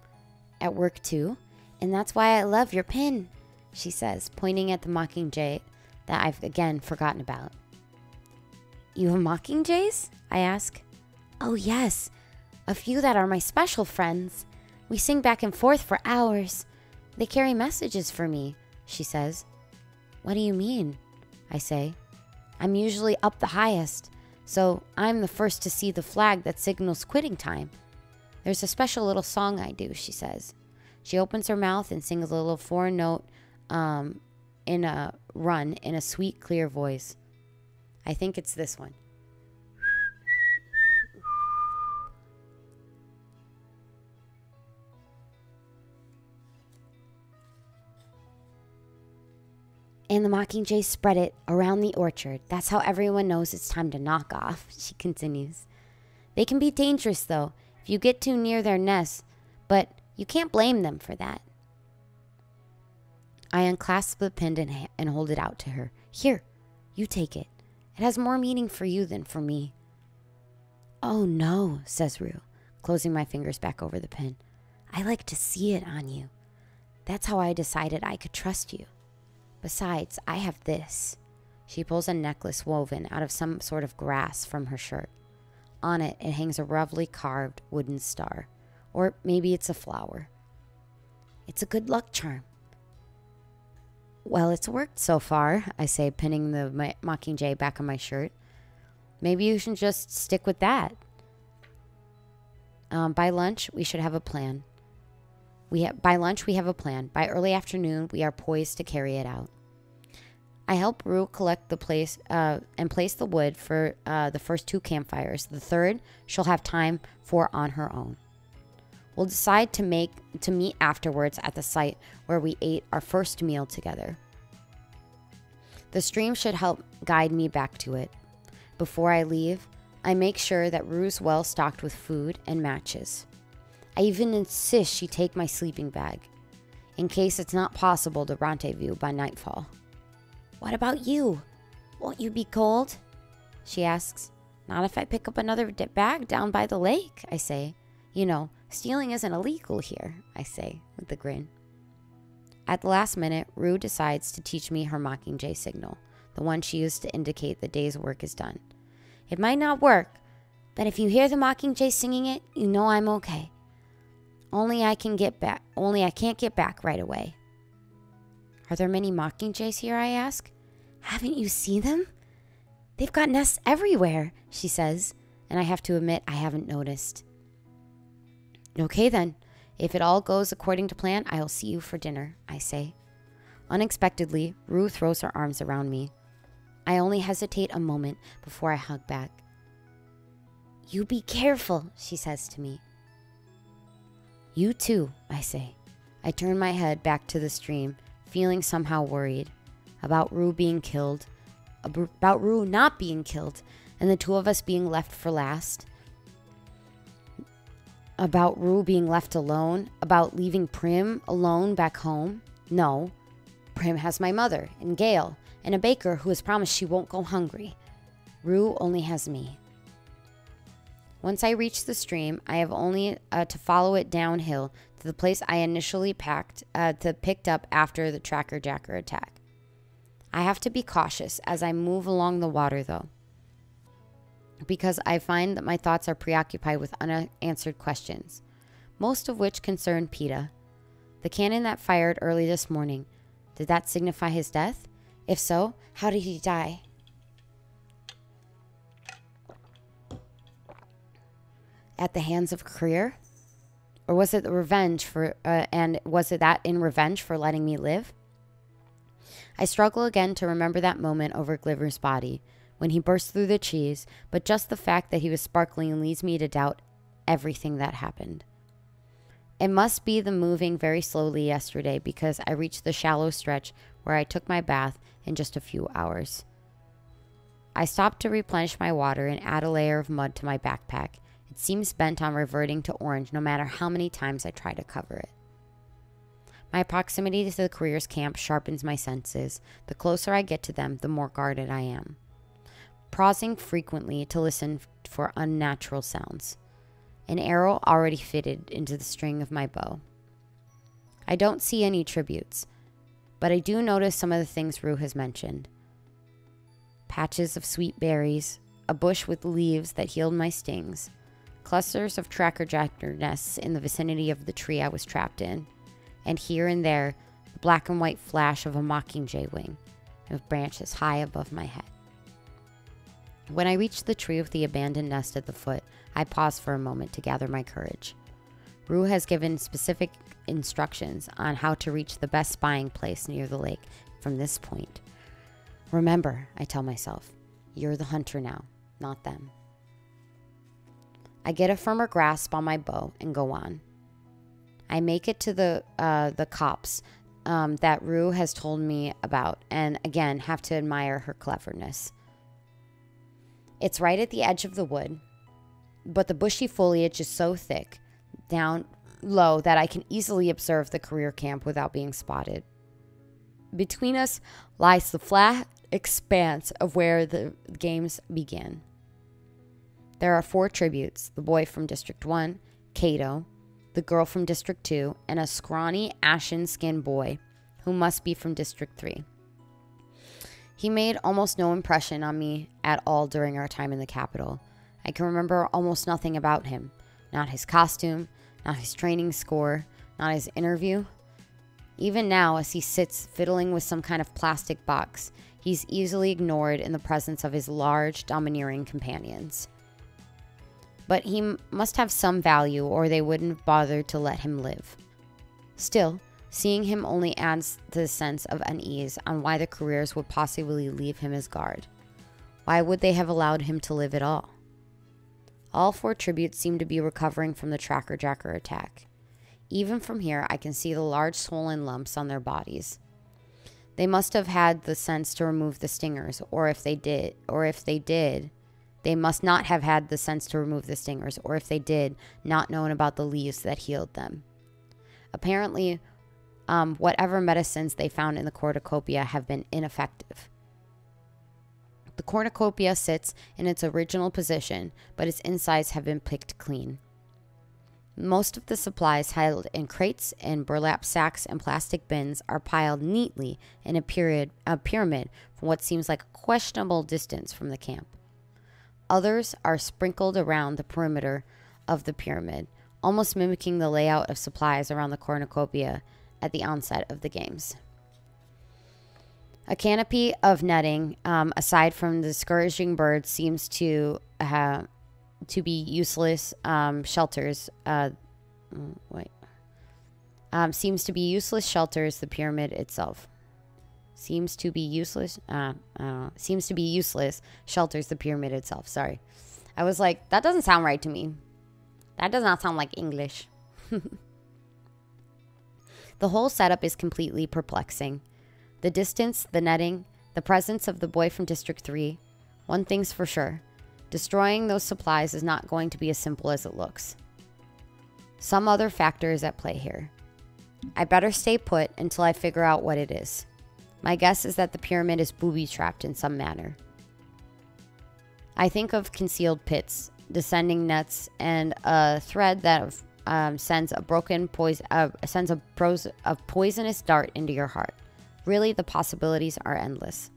At work too. And that's why I love your pin, she says, pointing at the mockingjay that I've again forgotten about. You have mockingjays? I ask. Oh yes, a few that are my special friends. We sing back and forth for hours. They carry messages for me, she says. What do you mean? I say. I'm usually up the highest, so I'm the first to see the flag that signals quitting time. There's a special little song I do, she says. She opens her mouth and sings a little 4-note in a run in a sweet, clear voice. I think it's this one. And the mockingjays spread it around the orchard. That's how everyone knows it's time to knock off, she continues. They can be dangerous, though, if you get too near their nests, but you can't blame them for that. I unclasp the pendant and hold it out to her. Here, you take it. It has more meaning for you than for me. Oh, no, says Rue, closing my fingers back over the pen. I like to see it on you. That's how I decided I could trust you. Besides, I have this. She pulls a necklace woven out of some sort of grass from her shirt. On it hangs a roughly carved wooden star. Or maybe it's a flower. It's a good luck charm. Well, it's worked so far, I say, pinning the mockingjay back on my shirt. Maybe you should just stick with that. By lunch, we should have a plan. By lunch, we have a plan. By early afternoon, we are poised to carry it out. I help Rue collect the place and place the wood for the first 2 campfires. The third, she'll have time for on her own. We'll decide to meet afterwards at the site where we ate our first meal together. The stream should help guide me back to it. Before I leave, I make sure that Rue's well stocked with food and matches. I even insist she take my sleeping bag, in case it's not possible to rendezvous by nightfall. What about you? Won't you be cold? She asks. Not if I pick up another bag down by the lake, I say. You know, stealing isn't illegal here, I say, with a grin. At the last minute, Rue decides to teach me her mockingjay signal, the one she used to indicate the day's work is done. It might not work, but if you hear the mockingjay singing it, you know I'm okay. Only I can't get back right away. Are there many mockingjays here, I ask. Haven't you seen them? They've got nests everywhere, she says, and I have to admit I haven't noticed. Okay then, if it all goes according to plan, I'll see you for dinner, I say. Unexpectedly, Rue throws her arms around me. I only hesitate a moment before I hug back. You be careful, she says to me. You too, I say. I turn my head back to the stream, feeling somehow worried about Rue being killed, about Rue not being killed, and the two of us being left for last. About Rue being left alone, about leaving Prim alone back home. No, Prim has my mother and Gail and a baker who has promised she won't go hungry. Rue only has me. Once I reach the stream, I have only to follow it downhill to the place I initially picked up after the tracker jacker attack. I have to be cautious as I move along the water though, because I find that my thoughts are preoccupied with unanswered questions, most of which concern PETA. The cannon that fired early this morning, did that signify his death? If so, how did he die? At the hands of a career? Or was it revenge for, was it that in revenge for letting me live? I struggle again to remember that moment over Gliver's body, when he burst through the cheese, but just the fact that he was sparkling leads me to doubt everything that happened. It must be the moving very slowly yesterday, because I reached the shallow stretch where I took my bath in just a few hours. I stopped to replenish my water and add a layer of mud to my backpack. It seems bent on reverting to orange no matter how many times I try to cover it. My proximity to the careers camp sharpens my senses. The closer I get to them, the more guarded I am, pausing frequently to listen for unnatural sounds. An arrow already fitted into the string of my bow. I don't see any tributes, but I do notice some of the things Rue has mentioned. Patches of sweet berries, a bush with leaves that healed my stings, clusters of tracker jacker nests in the vicinity of the tree I was trapped in, and here and there, the black and white flash of a mockingjay wing, with branches high above my head. When I reach the tree with the abandoned nest at the foot, I pause for a moment to gather my courage. Rue has given specific instructions on how to reach the best spying place near the lake from this point. Remember, I tell myself, you're the hunter now, not them. I get a firmer grasp on my bow and go on. I make it to the copse that Rue has told me about, and again have to admire her cleverness. It's right at the edge of the wood, but the bushy foliage is so thick down low that I can easily observe the career camp without being spotted. Between us lies the flat expanse of where the games begin. There are 4 tributes: the boy from District 1, Kato, the girl from District 2, and a scrawny, ashen-skinned boy who must be from District 3. He made almost no impression on me at all during our time in the capital. I can remember almost nothing about him. Not his costume, not his training score, not his interview. Even now, as he sits fiddling with some kind of plastic box, he's easily ignored in the presence of his large, domineering companions. But he must have some value, or they wouldn't have bothered to let him live. Still, seeing him only adds to the sense of unease on why the careers would possibly leave him as guard. Why would they have allowed him to live at all? All 4 tributes seem to be recovering from the tracker jacker attack. Even from here, I can see the large swollen lumps on their bodies. They must have had the sense to remove the stingers, or if they did, they must not have had the sense to remove the stingers, or if they did, not known about the leaves that healed them. Apparently, whatever medicines they found in the cornucopia have been ineffective. The cornucopia sits in its original position, but its insides have been picked clean. Most of the supplies held in crates and burlap sacks and plastic bins are piled neatly in a pyramid from what seems like a questionable distance from the camp. Others are sprinkled around the perimeter of the pyramid, almost mimicking the layout of supplies around the cornucopia at the onset of the games. A canopy of netting, aside from the discouraging birds, seems to be useless shelters. Seems to be useless shelters. The pyramid itself seems to be useless. Seems to be useless shelters. The pyramid itself. Sorry, I was like, that doesn't sound right to me. That does not sound like English. The whole setup is completely perplexing. The distance, the netting, the presence of the boy from District 3. One thing's for sure. Destroying those supplies is not going to be as simple as it looks. Some other factor is at play here. I better stay put until I figure out what it is. My guess is that the pyramid is booby-trapped in some manner. I think of concealed pits, descending nets, and a thread that sends a poisonous dart into your heart. Really, the possibilities are endless.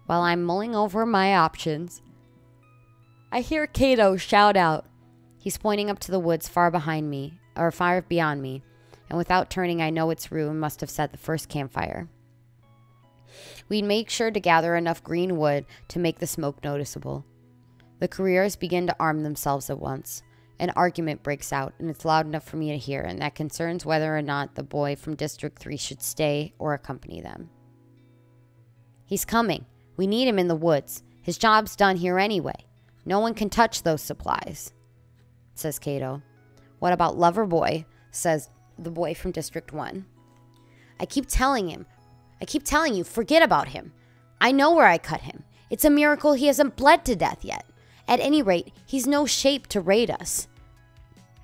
While I'm mulling over my options, I hear Kato shout out. He's pointing up to the woods far beyond me, and without turning, I know it's Rue and must have set the first campfire. We'd make sure to gather enough green wood to make the smoke noticeable. The careers begin to arm themselves at once. An argument breaks out, and it's loud enough for me to hear, and that concerns whether or not the boy from District 3 should stay or accompany them. He's coming. We need him in the woods. His job's done here anyway. No one can touch those supplies, says Kato. What about Loverboy, says the boy from District 1. I keep telling you, forget about him. I know where I cut him. It's a miracle he hasn't bled to death yet. At any rate, he's no shape to raid us.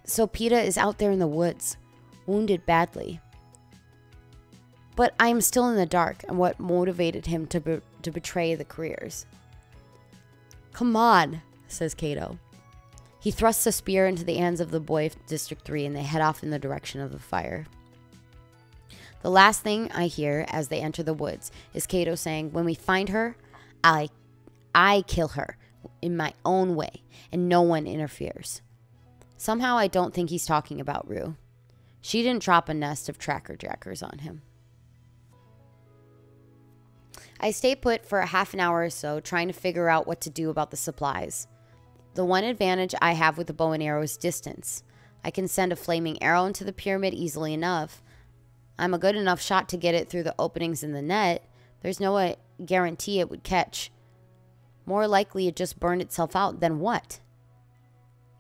So Peta is out there in the woods, wounded badly. But I am still in the dark on what motivated him to betray the careers. Come on, says Kato. He thrusts a spear into the hands of the boy of District 3, and they head off in the direction of the fire. The last thing I hear as they enter the woods is Kato saying, when we find her, I kill her in my own way, and no one interferes. Somehow I don't think he's talking about Rue. She didn't drop a nest of tracker jackers on him. I stay put for a half an hour or so, trying to figure out what to do about the supplies. The one advantage I have with the bow and arrow is distance. I can send a flaming arrow into the pyramid easily enough. I'm a good enough shot to get it through the openings in the net. There's no guarantee it would catch. More likely it just burned itself out than what?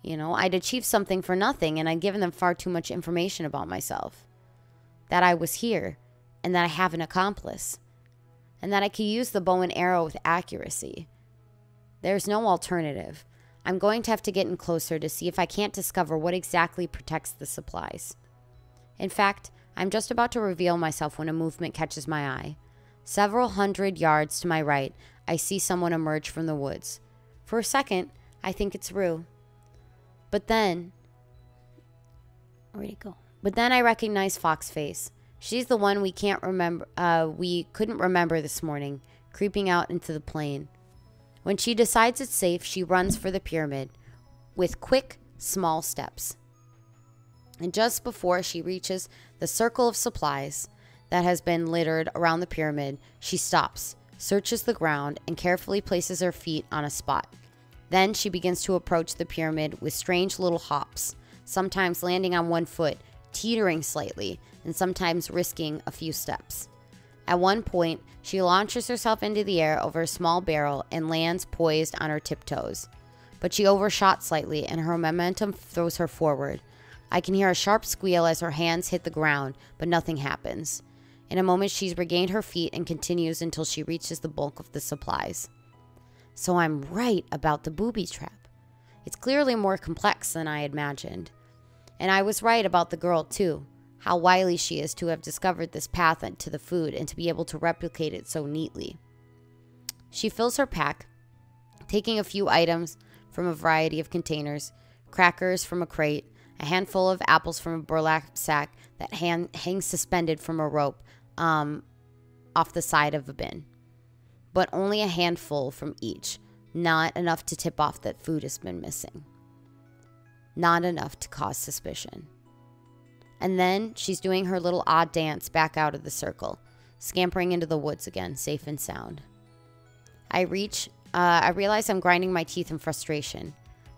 You know, I'd achieved something for nothing, and I'd given them far too much information about myself. That I was here, and that I have an accomplice. And that I could use the bow and arrow with accuracy. There's no alternative. I'm going to have to get in closer to see if I can't discover what exactly protects the supplies. In fact, I'm just about to reveal myself when a movement catches my eye. Several hundred yards to my right, I see someone emerge from the woods. For a second, I think it's Rue. But then... Where'd he go? But then I recognize Foxface. She's the one we couldn't remember this morning, creeping out into the plain. When she decides it's safe, she runs for the pyramid with quick, small steps. And just before she reaches the circle of supplies that has been littered around the pyramid, she stops, searches the ground, and carefully places her feet on a spot. Then she begins to approach the pyramid with strange little hops, sometimes landing on one foot, teetering slightly, and sometimes risking a few steps. At one point, she launches herself into the air over a small barrel and lands poised on her tiptoes. But she overshot slightly, and her momentum throws her forward. I can hear a sharp squeal as her hands hit the ground, but nothing happens. In a moment, she's regained her feet and continues until she reaches the bulk of the supplies. So I'm right about the booby trap. It's clearly more complex than I imagined. And I was right about the girl, too. How wily she is to have discovered this path to the food and to be able to replicate it so neatly. She fills her pack, taking a few items from a variety of containers, crackers from a crate, a handful of apples from a burlap sack that hangs suspended from a rope off the side of a bin. But only a handful from each, not enough to tip off that food has been missing. Not enough to cause suspicion. And then she's doing her little odd dance back out of the circle, scampering into the woods again, safe and sound. I realize I'm grinding my teeth in frustration.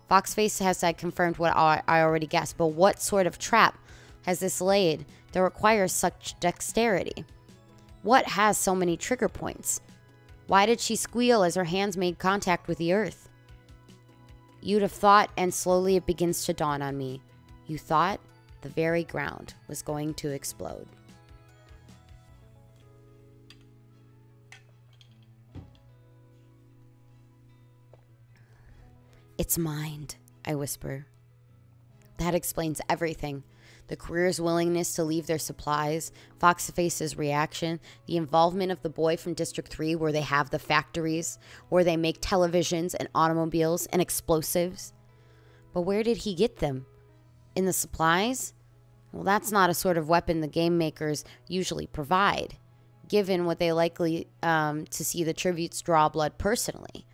Foxface has confirmed what I already guessed, but what sort of trap has this laid that requires such dexterity? What has so many trigger points? Why did she squeal as her hands made contact with the earth? You'd have thought, and slowly it begins to dawn on me, you thought the very ground was going to explode. It's mind, I whisper. That explains everything. The career's willingness to leave their supplies, Foxface's reaction, the involvement of the boy from District 3 where they have the factories, where they make televisions and automobiles and explosives. But where did he get them? In the supplies? Well, that's not a sort of weapon the game makers usually provide, given what they likely to see the tributes draw blood personally.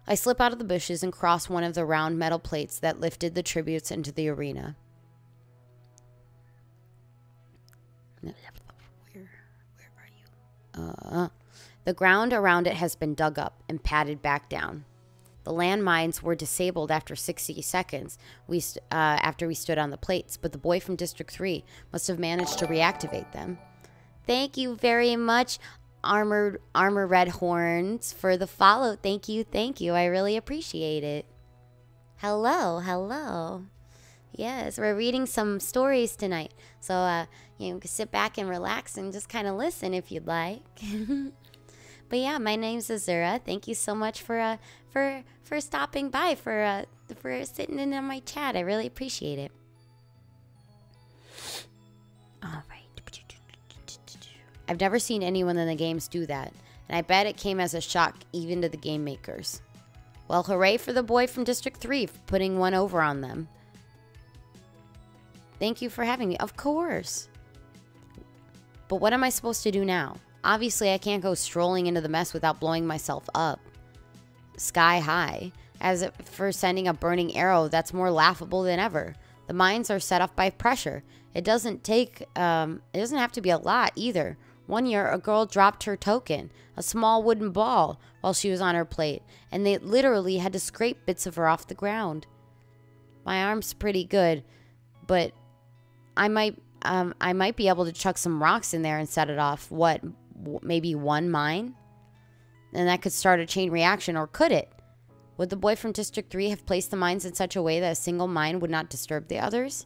I slip out of the bushes and cross one of the round metal plates that lifted the tributes into the arena. Where are you? The ground around it has been dug up and patted back down. The landmines were disabled after 60 seconds after we stood on the plates, but the boy from District 3 must have managed to reactivate them. Thank you very much, Armor Red Horns, for the follow. Thank you. I really appreciate it. Hello. Yes, we're reading some stories tonight. So, you can sit back and relax and just kind of listen if you'd like. But yeah, my name's Azura. Thank you so much for stopping by, for sitting in on my chat. I really appreciate it. All right. I've never seen anyone in the games do that, and I bet it came as a shock even to the game makers. Well, hooray for the boy from District 3 for putting one over on them. Thank you for having me. Of course. But what am I supposed to do now? Obviously, I can't go strolling into the mess without blowing myself up sky high. As for sending a burning arrow, that's more laughable than ever. The mines are set off by pressure. It doesn't have to be a lot either. One year, a girl dropped her token, a small wooden ball, while she was on her plate, and they literally had to scrape bits of her off the ground. My arm's pretty good, but I might be able to chuck some rocks in there and set it off. What, maybe one mine? And that could start a chain reaction, or could it? Would the boy from District 3 have placed the mines in such a way that a single mine would not disturb the others,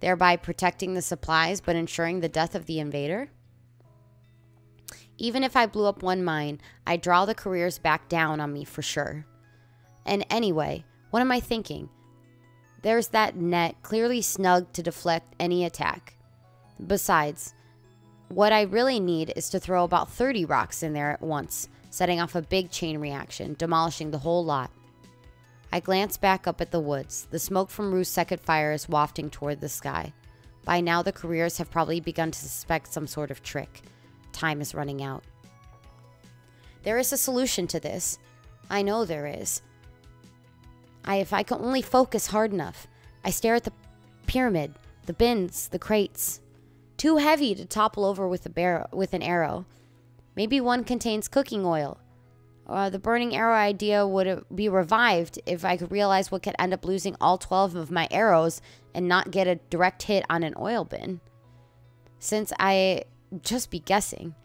thereby protecting the supplies but ensuring the death of the invader? Even if I blew up one mine, I'd draw the careers back down on me for sure. And anyway, what am I thinking? There's that net clearly snug to deflect any attack. Besides, what I really need is to throw about 30 rocks in there at once, setting off a big chain reaction, demolishing the whole lot. I glance back up at the woods. The smoke from Rue's second fire is wafting toward the sky. By now, the careers have probably begun to suspect some sort of trick. Time is running out. There is a solution to this. I know there is. If I can only focus hard enough. I stare at the pyramid, the bins, the crates. Too heavy to topple over with an arrow. Maybe one contains cooking oil. The burning arrow idea would be revived if I could realize what could end up losing all 12 of my arrows and not get a direct hit on an oil bin. Since I just be guessing.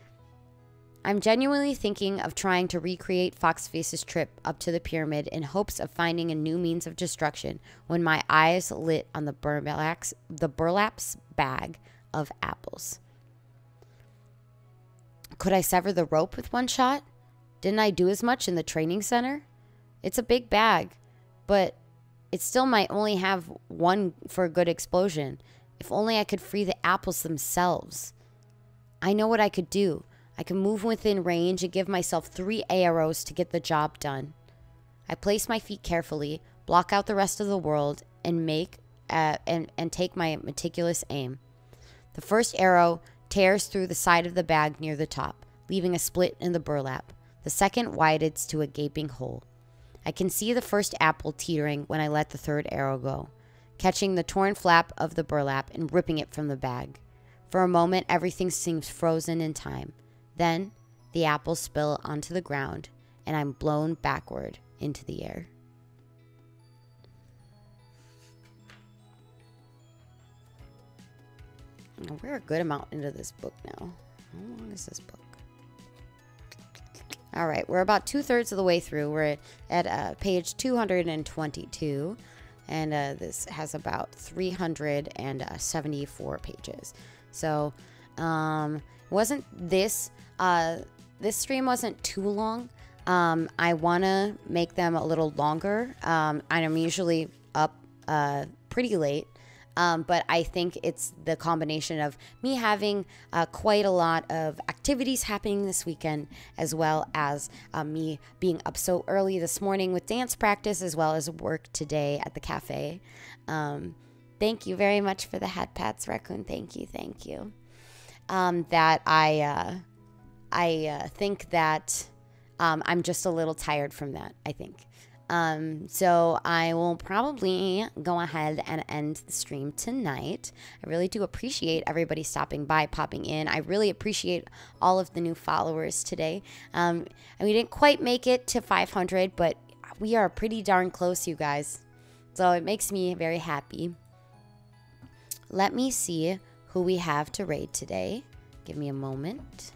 I'm genuinely thinking of trying to recreate Foxface's trip up to the pyramid in hopes of finding a new means of destruction when my eyes lit on the burlap's bag of apples. Could I sever the rope with one shot? Didn't I do as much in the training center? It's a big bag, but it still might only have one for a good explosion. If only I could free the apples themselves. I know what I could do. I can move within range and give myself 3 arrows to get the job done. I place my feet carefully, block out the rest of the world, and take my meticulous aim. The first arrow tears through the side of the bag near the top, leaving a split in the burlap. The second widens to a gaping hole. I can see the first apple teetering when I let the third arrow go, catching the torn flap of the burlap and ripping it from the bag. For a moment, everything seems frozen in time. Then, the apples spill onto the ground, and I'm blown backward into the air. We're a good amount into this book now. How long is this book? All right, we're about 2/3 of the way through. We're at page 222, and this has about 374 pages. So, wasn't this this stream wasn't too long. I want to make them a little longer. I'm usually up pretty late. But I think it's the combination of me having quite a lot of activities happening this weekend, as well as me being up so early this morning with dance practice, as well as work today at the cafe. Thank you very much for the hat pats, Raccoon. Thank you, thank you. That I think that I'm just a little tired from that, I think. So I will probably go ahead and end the stream tonight. I really do appreciate everybody stopping by, popping in. I really appreciate all of the new followers today. And we didn't quite make it to 500, but we are pretty darn close, you guys. So it makes me very happy. Let me see who we have to raid today. Give me a moment.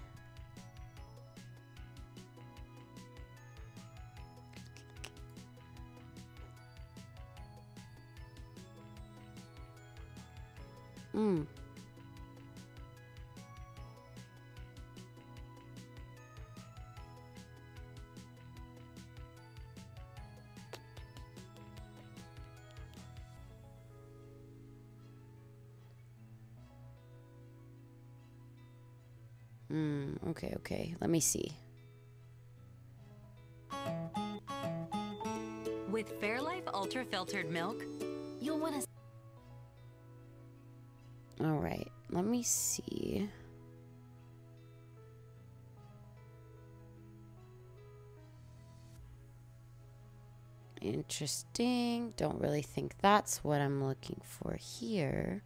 Okay. Let me see. With Fairlife Ultra Filtered Milk, you'll want to... All right, let me see. Interesting. Don't really think that's what I'm looking for here.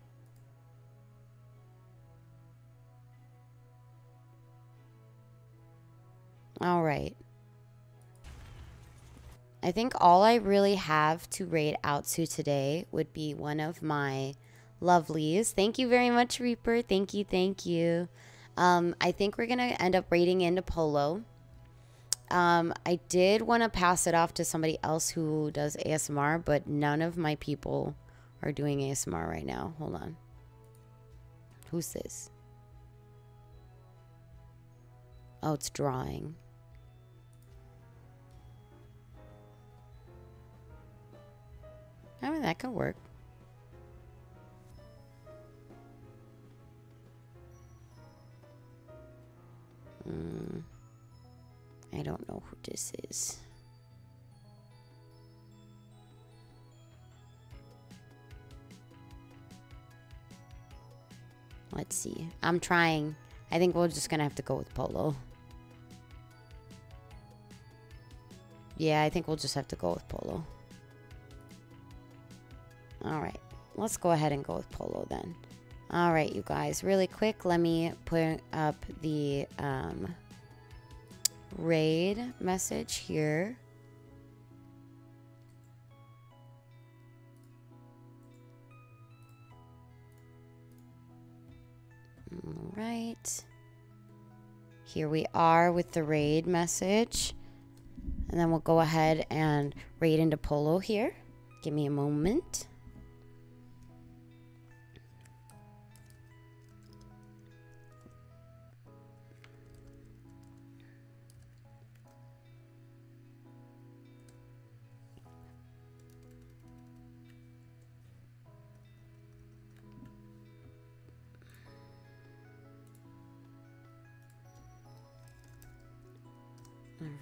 All right. I think all I really have to raid out to today would be one of my lovelies. Thank you very much, Reaper. Thank you, thank you. I think we're gonna end up raiding into Polo. I did want to pass it off to somebody else who does ASMR, but none of my people are doing ASMR right now. Hold on. Who's this? Oh, it's drawing. I mean, that could work. I don't know who this is. Let's see. I'm trying. I think we're just gonna have to go with Polo. Yeah, I think we'll just have to go with Polo. Alright, let's go ahead and go with Polo then. Alright, you guys, really quick, let me put up the raid message here. Alright. Here we are with the raid message. And then we'll go ahead and raid into Polo here. Give me a moment.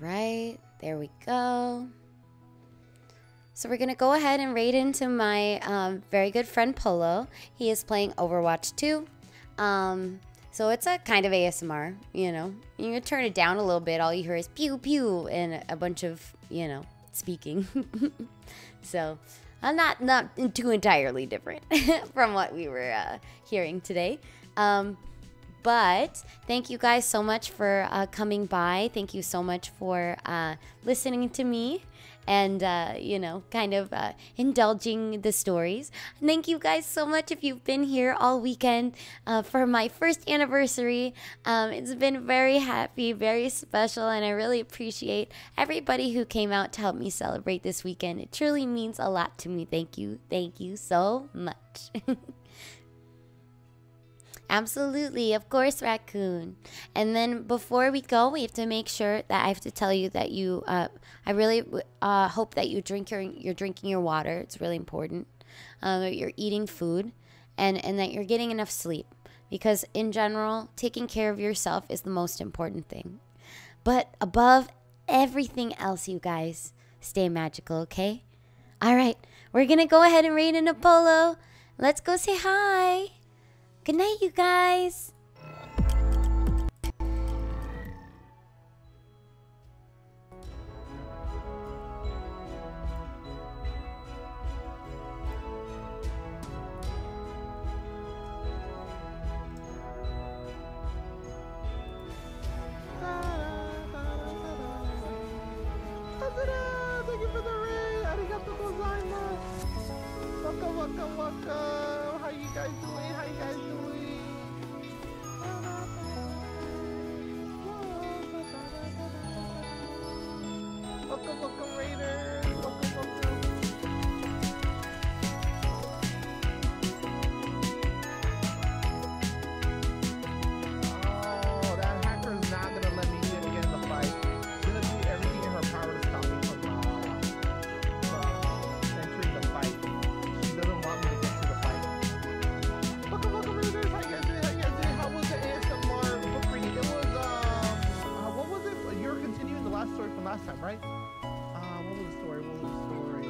Alright, there we go. So we're going to go ahead and raid into my very good friend Polo. He is playing Overwatch 2. So it's a kind of ASMR, you know. You can turn it down a little bit. All you hear is pew pew and a bunch of, you know, speaking. So not too entirely different from what we were hearing today. But thank you guys so much for coming by. Thank you so much for listening to me and, you know, kind of indulging the stories. Thank you guys so much if you've been here all weekend for my first anniversary. It's been very happy, very special, and I really appreciate everybody who came out to help me celebrate this weekend. It truly means a lot to me. Thank you. Thank you so much. Absolutely, of course, Raccoon. And then before we go, we have to make sure that I have to tell you that you, I really hope that you're drinking your water. It's really important. That you're eating food, and that you're getting enough sleep. Because in general, taking care of yourself is the most important thing. But above everything else, you guys, stay magical, okay? All right, we're gonna go ahead and raid in Apollo. Let's go say hi. Good night, you guys. Thank you for the raid. Arigato gozaimasu. Waka waka waka. How you guys doing? How you guys doing? Welcome, welcome, Raiders. Welcome, welcome. Oh, that hacker's not gonna let me get in the fight. She's gonna do everything in her power to stop me from entering the fight. She doesn't want me to get to the fight. Welcome, welcome, Raiders. How you guys doing? How you guys doing? How was the ASMR book reading? It was what was it? You're continuing the last story from last time, right? What was the story? What was the story?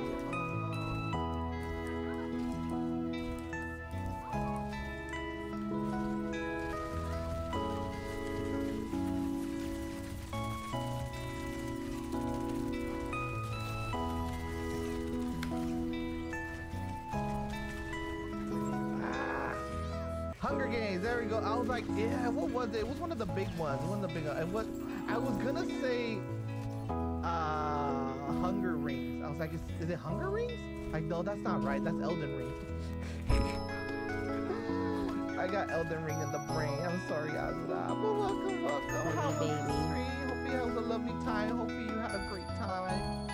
Hunger Games. There we go. I was like, yeah. What was it? It was one of the big ones. One of the big ones. And what I was gonna say. Hunger Rings. I was like, is it Hunger Rings? Like, no, that's not right. That's Elden Ring. I got Elden Ring in the brain. I'm sorry, Azra. But welcome, welcome. How was the stream? Hope you had a lovely time. Hope you had a great time.